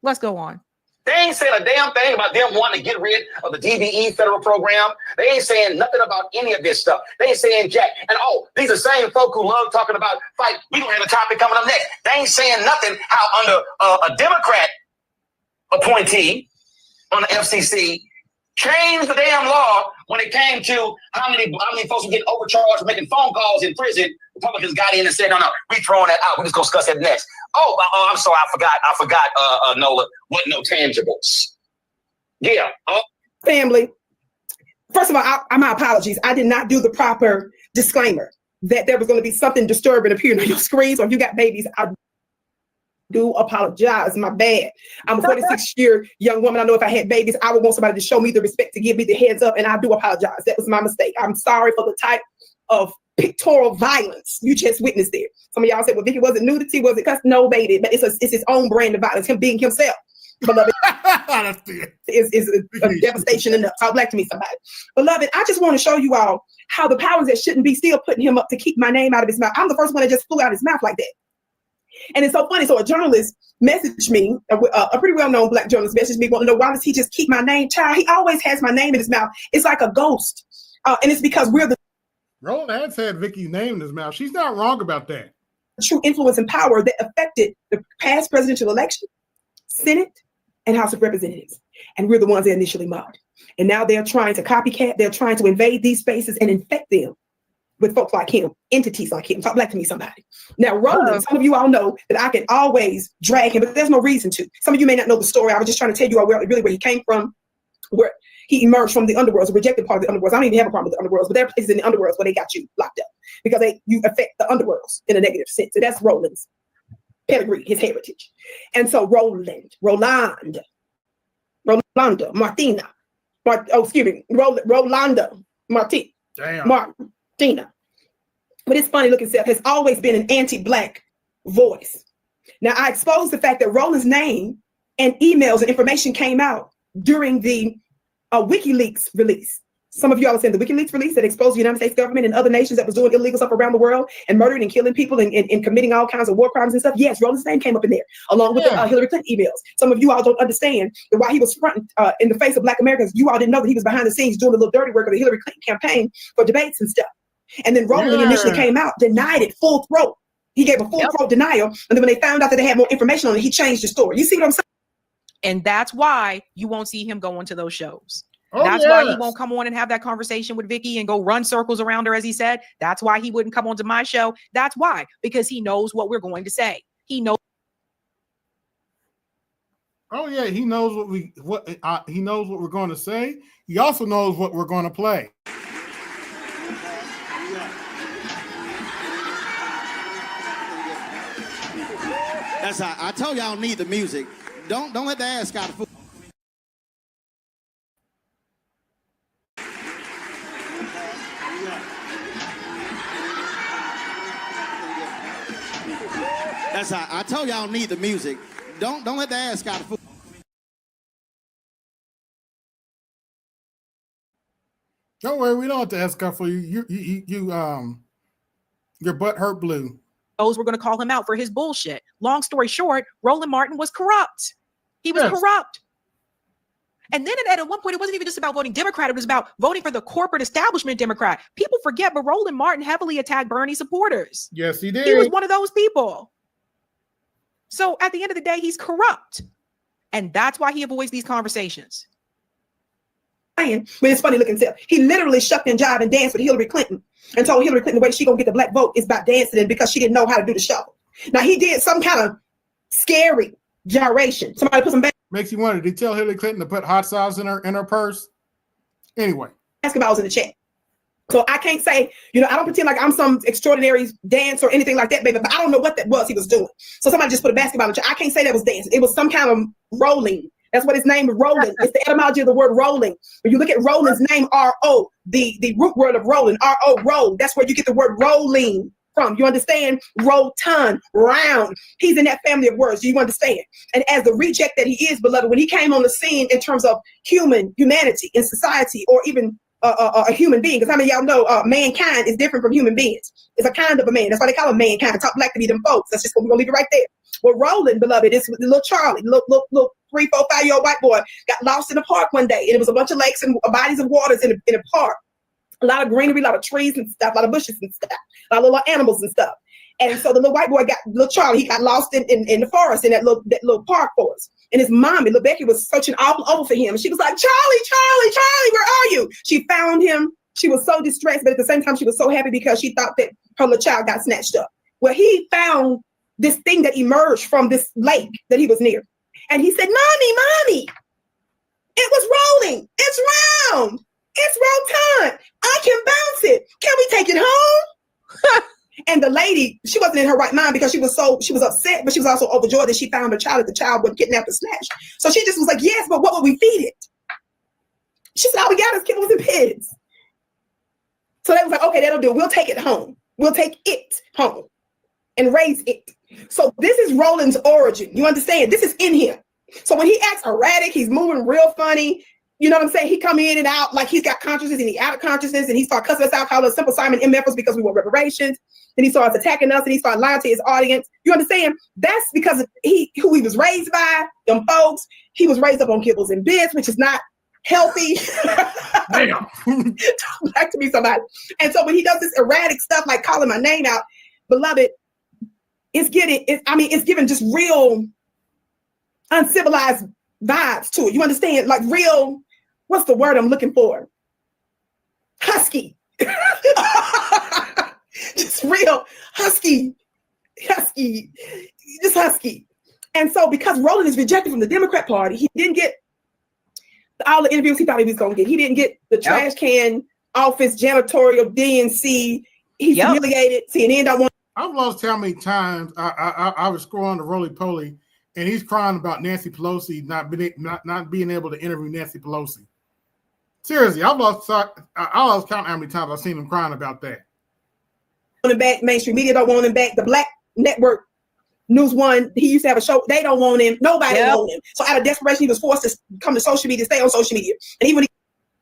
Let's go on. They ain't saying a damn thing about them wanting to get rid of the DBE federal program. They ain't saying nothing about any of this stuff. They ain't saying jack. And these are the same folk who love talking about fight. We don't have a topic coming up next. They ain't saying nothing how under a Democrat appointee on the FCC changed the damn law when it came to how many folks were getting overcharged for making phone calls in prison. Republicans got in and said, no, we throwing that out. We're just going to discuss that next. I'm sorry. I forgot, Nola. What no tangibles? Yeah. Family. First of all, my apologies. I did not do the proper disclaimer that there was going to be something disturbing appearing on your screens, or if you got babies, I do apologize. My bad. I'm a 46-year young woman. I know if I had babies, I would want somebody to show me the respect, to give me the heads up, and I do apologize. That was my mistake. I'm sorry for the type of pictorial violence you just witnessed there. Some of y'all said, well, Vicky, was it nudity? Was it cuss? No, baby, but it's his own brand of violence, him being himself. Beloved, is a devastation enough. Talk black to me, somebody. Beloved, I just want to show you all how the powers that shouldn't be still putting him up to keep my name out of his mouth. I'm the first one that just flew out his mouth like that. And it's so funny. So a journalist messaged me, a pretty well-known black journalist messaged me, wanting to know, why does he just keep my name? Child, he always has my name in his mouth. It's like a ghost. And it's because we're the Roland has had Vicky's name in his mouth. She's not wrong about that. true influence and power that affected the past presidential election, Senate, and House of Representatives. And we're the ones that initially mobbed. And now they're trying to copycat. They're trying to invade these spaces and infect them with folks like him, entities like him. Talk black to me, somebody. Now, Roland, some of you all know that I can always drag him, but there's no reason to. Some of you may not know the story. I was just trying to tell you all where he came from, where he emerged from the underworld, the rejected part of the underworld. I don't even have a problem with the underworld, but there are places in the underworld where they got you locked up because you affect the underworlds in a negative sense. So that's Roland's pedigree, his heritage. And so Rolanda, Martina, Rolanda, Martina. But his funny looking self has always been an anti-black voice. Now, I exposed the fact that Roland's name and emails and information came out during the WikiLeaks release. Some of you all are saying the WikiLeaks release that exposed the United States government and other nations that was doing illegal stuff around the world and murdering and killing people and committing all kinds of war crimes and stuff. Yes, Roland's name came up in there, along with the Hillary Clinton emails. Some of you all don't understand that while he was fronting in the face of black Americans, you all didn't know that he was behind the scenes doing a little dirty work of the Hillary Clinton campaign for debates and stuff. And then Roland, when he initially came out, denied it full throat. He gave a full throat denial. And then when they found out that they had more information on it, he changed the story. You see what I'm saying? And that's why you won't see him go into those shows. That's why he won't come on and have that conversation with Vicky and go run circles around her, as he said. That's why he wouldn't come onto my show. That's why, because he knows what we're going to say. He knows. Oh yeah, he knows he knows what we're going to say. He also knows what we're going to play. That's how I told y'all need the music. Don't let the ass out of fool. That's how I told y'all need the music. Don't let the ass out of fool. Don't worry, we don't have to ask for you. Your butt hurt blue. Those were going to call him out for his bullshit. Long story short, Roland Martin was corrupt. He was corrupt. And then at one point, it wasn't even just about voting Democrat. It was about voting for the corporate establishment Democrat. People forget, but Roland Martin heavily attacked Bernie supporters. Yes, he did. He was one of those people. So at the end of the day, he's corrupt. And that's why he avoids these conversations. With his funny looking self. He literally shucked and jived and danced with Hillary Clinton and told Hillary Clinton the way she gonna get the black vote is by dancing, and because she didn't know how to do the shuffle. Now he did some kind of scary gyration. Somebody put some makes you wonder, did he tell Hillary Clinton to put hot sauce in her purse? Anyway. Basketballs in the chat. So I can't say, you know, I don't pretend like I'm some extraordinary dance or anything like that, baby, but I don't know what that was he was doing. So somebody just put a basketball in the chair. I can't say that was dancing. It was some kind of rolling. That's what his name is, rolling. It's the etymology of the word rolling. When you look at Roland's name, R-O, the root word of rolling, R-O, roll. That's where you get the word rolling from. You understand? Rotund, round. He's in that family of words. Do you understand? And as the reject that he is, beloved, when he came on the scene in terms of humanity in society, or even a human being, because how many of y'all know mankind is different from human beings? It's a kind of a man. That's why they call him mankind. Talk black to be them folks. That's just what we're gonna leave it right there. Well, Roland, beloved, is little Charlie, little 3, 4, 5-year-old white boy, got lost in the park one day, and it was a bunch of lakes and bodies of waters in a park. A lot of greenery, a lot of trees and stuff, a lot of bushes and stuff, a lot of little animals and stuff. And so the little white boy little Charlie, he got lost in the forest, in that little park forest. And his mommy, little Becky, was searching all over for him. And she was like, Charlie, where are you? She found him. She was so distressed, but at the same time, she was so happy because she thought that her little child got snatched up. Well, he found this thing that emerged from this lake that he was near. And he said, Mommy, it was rolling. It's round. It's rotund. I can bounce it. Can we take it home? And the lady, she wasn't in her right mind because she was upset, but she was also overjoyed that she found her child, that the child wasn't kidnapped or snatched. So she just was like, yes, but what would we feed it? She said, all we got is kibbles and pigs. So they was like, okay, that'll do. We'll take it home. We'll take it home and raise it. So this is Roland's origin. You understand? This is in him. So when he acts erratic, he's moving real funny. You know what I'm saying? He come in and out like he's got consciousness and he out of consciousness, and he started cussing us out, calling us simple Simon MFers because we want reparations. Then he starts attacking us and he started lying to his audience. You understand? That's because of who he was raised by, them folks. He was raised up on kibbles and bits, which is not healthy. Damn. Talk back to me, somebody. And so when he does this erratic stuff like calling my name out, beloved, it's giving just real uncivilized vibes to it. You understand? Like real, what's the word I'm looking for? Husky. Just real husky, just husky. And so because Roland is rejected from the Democrat Party, he didn't get all the interviews he thought he was going to get. He didn't get the trash can office, janitorial, DNC. He's humiliated. CNN don't want. I've lost how many times I was scrolling the roly poly, and he's crying about Nancy Pelosi not being able to interview Nancy Pelosi. Seriously, I lost count how many times I've seen him crying about that. Want him back. Mainstream media don't want him back. The Black Network News One, he used to have a show. They don't want him. Nobody want him. So out of desperation, he was forced to come to social media, stay on social media. And even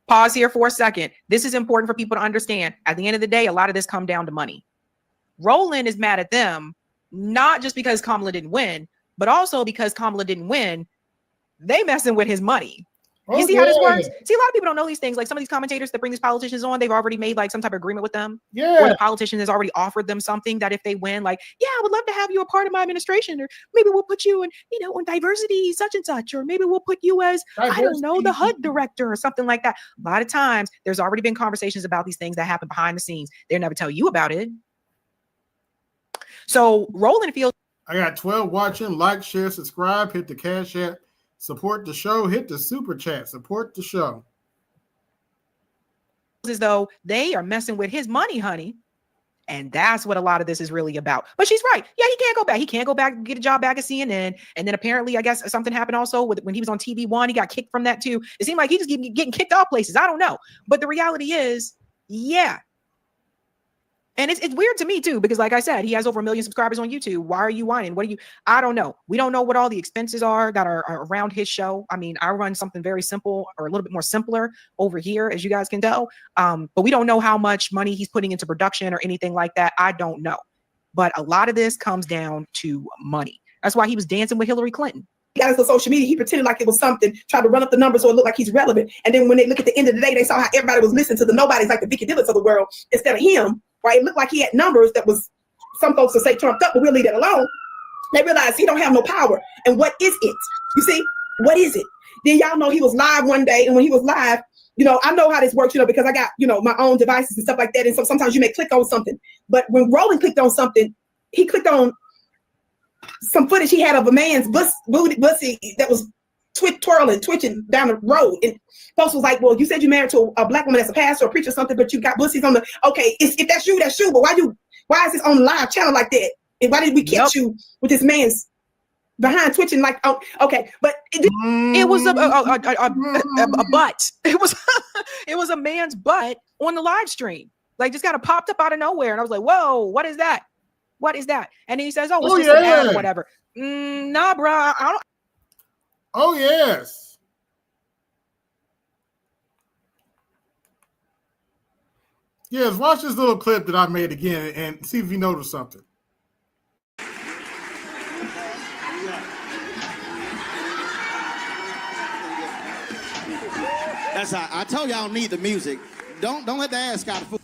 pause here for a second. This is important for people to understand. At the end of the day, a lot of this comes down to money. Roland is mad at them, not just because Kamala didn't win, but also because Kamala didn't win. They messing with his money. You see how this works? See, a lot of people don't know these things. Like some of these commentators that bring these politicians on, they've already made like some type of agreement with them. Yeah. Or the politician has already offered them something that if they win, like, yeah, I would love to have you a part of my administration, or maybe we'll put you in, on diversity such and such, or maybe we'll put you as, I don't know, the HUD director or something like that. A lot of times there's already been conversations about these things that happen behind the scenes. They'll never tell you about it. So Roland feels. I got 12 watching. Like, share, subscribe, hit the Cash App. Support the show. Hit the super chat. Support the show. As though they are messing with his money, honey. And that's what a lot of this is really about. But she's right. Yeah, he can't go back. He can't go back and get a job back at CNN. And then apparently, I guess something happened also when he was on TV One. He got kicked from that too. It seemed like he just getting kicked off places. I don't know. But the reality is, yeah. And it's weird to me too, because like I said, he has over 1 million subscribers on YouTube. Why are you whining? I don't know. We don't know what all the expenses are that are around his show. I mean, I run something very simple or a little bit more simpler over here, as you guys can tell. But we don't know how much money he's putting into production or anything like that. I don't know. But a lot of this comes down to money. That's why he was dancing with Hillary Clinton. He got us on social media. He pretended like it was something, tried to run up the numbers so it looked like he's relevant. And then when they look at the end of the day, they saw how everybody was listening to the nobodies like the Vicky Dillards of the world instead of him. Right? It looked like he had numbers that was, some folks will say trumped up, but we'll leave that alone. They realized he don't have no power. And what is it? You see, what is it? Then y'all know he was live one day, and when he was live, I know how this works, because I got, my own devices and stuff like that. And so sometimes you may click on something. But when Roland clicked on something, he clicked on some footage he had of a man's bussy that was twitching down the road. And folks was like, well, you said you married to a black woman that's a pastor or preacher or something, but you got pussies on the, okay, if that's you, that's you. But why is this on live channel like that? And why did we catch you with this man's behind twitching like, oh, okay. But it was a butt. It was a man's butt on the live stream. Like just kind of popped up out of nowhere. And I was like, whoa, what is that? What is that? And he says, oh, it's just an ad or whatever. Nah, bro. I don't. Oh, yes. Yes, watch this little clip that I made again and see if you notice something. That's how I told y'all need the music. Don't let the ass out of fool.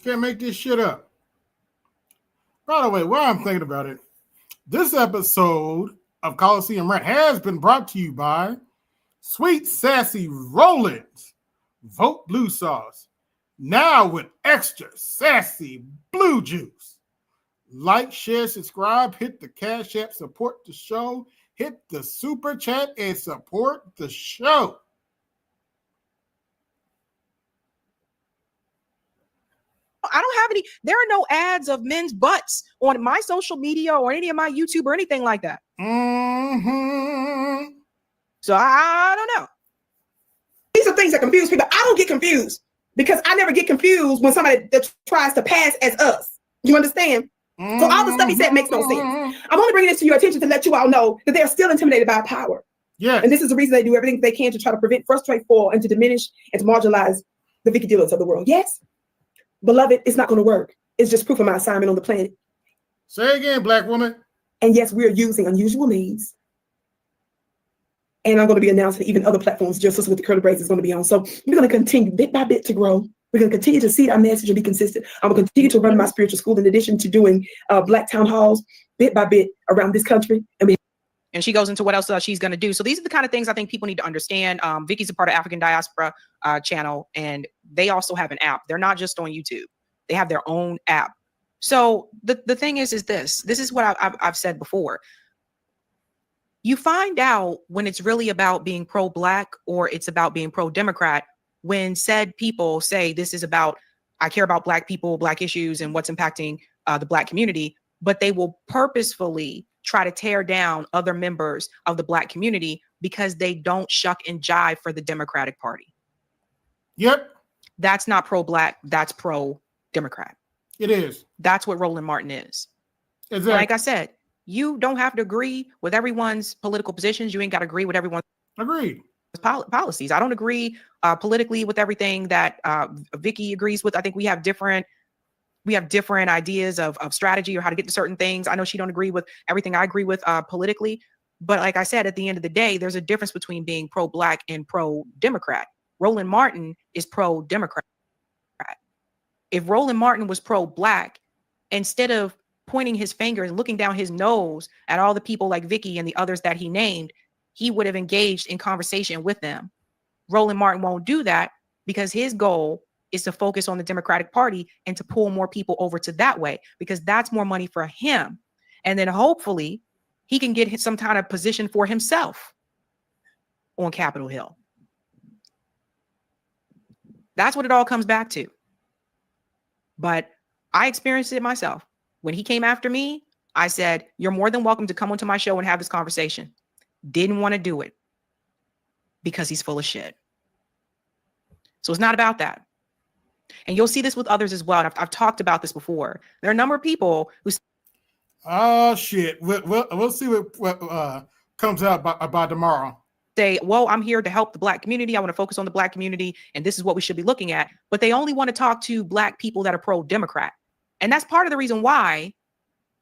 Can't make this shit up. By the way, while I'm thinking about it, this episode of Colosseum RANT has been brought to you by Sweet Sassy Rollins Vote Blue Sauce. Now with extra sassy blue juice. Like, share, subscribe, hit the Cash App, support the show, hit the Super Chat, and support the show. I don't have any, there are no ads of men's butts on my social media or any of my YouTube or anything like that. Mm-hmm. So I don't know. These are things that confuse people. I don't get confused because I never get confused when somebody that tries to pass as us. You understand? Mm-hmm. So all the stuff he said makes no sense. I'm only bringing this to your attention to let you all know that they're still intimidated by power. Yeah. And this is the reason they do everything they can to try to prevent, frustrate, foil, and to diminish and to marginalize the Vicky Dillers of the world. Yes, beloved, it's not going to work. It's just proof of my assignment on the planet. Say again, black woman. And yes, we're using unusual means. And I'm going to be announcing even other platforms just with the curly braids is going to be on. So we're going to continue bit by bit to grow. We're going to continue to seed our message and be consistent. I'm going to continue to run my spiritual school in addition to doing Black town halls bit by bit around this country. And she goes into what else she's going to do. So these are the kind of things I think people need to understand. Vicky's a part of African Diaspora channel, and they also have an app. They're not just on YouTube. They have their own app. So the thing is this is what I've said before. You find out when it's really about being pro-Black or it's about being pro-Democrat when said people say this is about, I care about Black people, Black issues, and what's impacting the Black community, but they will purposefully try to tear down other members of the Black community because they don't shuck and jive for the Democratic Party. Yep. That's not pro-Black, that's pro-Democrat. It is. That's what Roland Martin is. Exactly. Like I said, you don't have to agree with everyone's political positions. You ain't got to agree with everyone's policies. I don't agree politically with everything that Vicky agrees with. I think we have different ideas of strategy or how to get to certain things. I know she don't agree with everything I agree with politically. But like I said, at the end of the day, there's a difference between being pro-Black and pro-Democrat. Roland Martin is pro-Democrat. If Roland Martin was pro-Black, instead of pointing his finger and looking down his nose at all the people like Vicky and the others that he named, he would have engaged in conversation with them. Roland Martin won't do that because his goal is to focus on the Democratic Party and to pull more people over to that way, because that's more money for him. And then hopefully he can get some kind of position for himself on Capitol Hill. That's what it all comes back to. But I experienced it myself. When he came after me, I said, you're more than welcome to come onto my show and have this conversation. Didn't want to do it because he's full of shit. So it's not about that. And you'll see this with others as well. And I've talked about this before. There are a number of people who... Oh, shit. We'll see what comes out by tomorrow. Say, well, I'm here to help the Black community. I want to focus on the Black community. And this is what we should be looking at. But they only want to talk to Black people that are pro-Democrat. And that's part of the reason why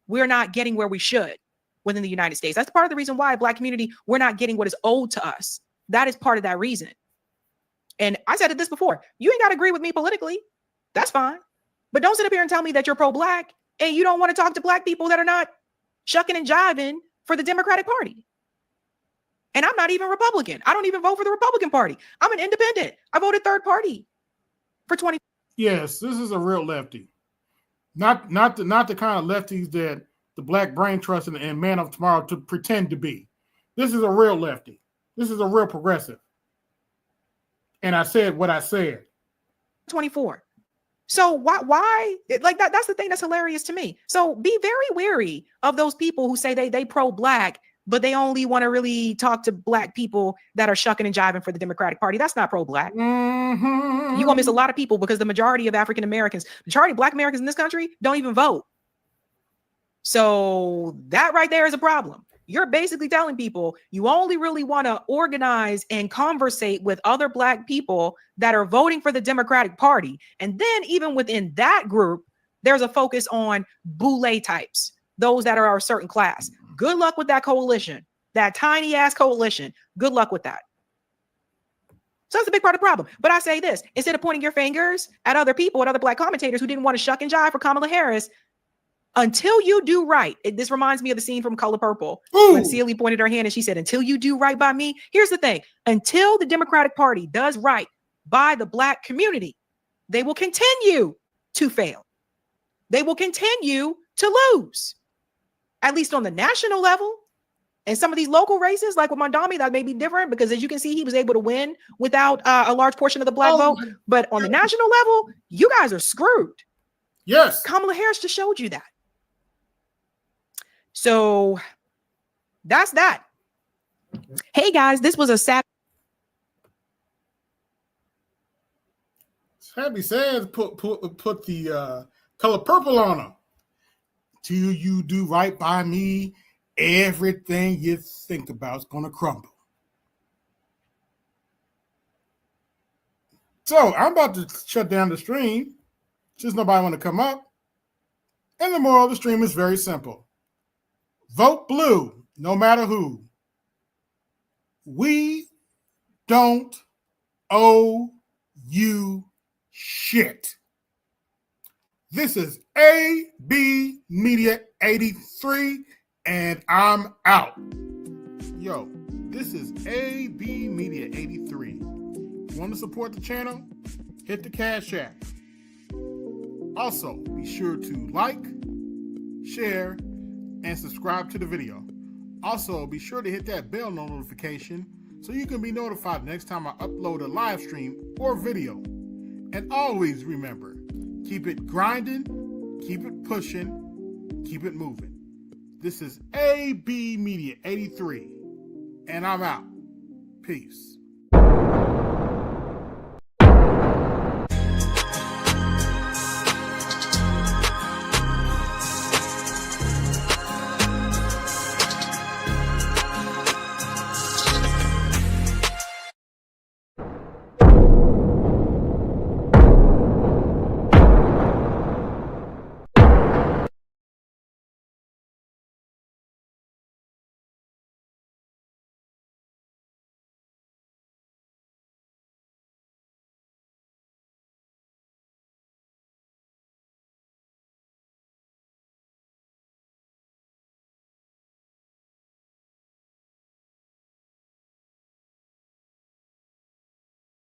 we're not getting where we should within the United States. That's part of the reason why Black community, we're not getting what is owed to us. That is part of that reason. And I said this before, you ain't got to agree with me politically. That's fine. But don't sit up here and tell me that you're pro-Black and you don't want to talk to Black people that are not shucking and jiving for the Democratic Party. And I'm not even Republican. I don't even vote for the Republican Party. I'm an independent. I voted third party for 20. Yes, this is a real lefty. Not the kind of lefties that the Black Brain Trust and Man of Tomorrow to pretend to be. This is a real lefty. This is a real progressive. And I said what I said. 24. So why like that? That's the thing that's hilarious to me. So be very wary of those people who say they pro-Black, but they only want to really talk to Black people that are shucking and jiving for the Democratic Party. That's not pro-Black. Mm-hmm. You're gonna miss a lot of people because the majority of African Americans, majority of Black Americans in this country don't even vote. So that right there is a problem. You're basically telling people you only really want to organize and conversate with other Black people that are voting for the Democratic Party. And then even within that group, there's a focus on boule types, those that are a certain class. Good luck with that coalition, that tiny ass coalition. Good luck with that. So that's a big part of the problem. But I say this, instead of pointing your fingers at other people, at other Black commentators who didn't want to shuck and jive for Kamala Harris, until you do right. This reminds me of the scene from Color Purple. Ooh. When Celie pointed her hand and she said, until you do right by me. Here's the thing. Until the Democratic Party does right by the Black community, they will continue to fail. They will continue to lose, at least on the national level. And some of these local races, like with Mondami, that may be different because, as you can see, he was able to win without a large portion of the Black vote. But on the national level, you guys are screwed. Yes. Kamala Harris just showed you that. So that's that. Hey guys, this was a Saturday. Happy says put the Color Purple on her. Till you do right by me, everything you think about is gonna crumble. So I'm about to shut down the stream since nobody want to come up. And the moral of the stream is very simple. Vote blue, no matter who. We don't owe you shit. This is AB Media 83, and I'm out. Yo, this is AB Media 83. If you want to support the channel, hit the Cash App. Also, be sure to like, share, and subscribe to the video. Also, be sure to hit that bell notification so you can be notified next time I upload a live stream or video. And always remember, keep it grinding, keep it pushing, keep it moving. This is AB Media 83, and I'm out. Peace.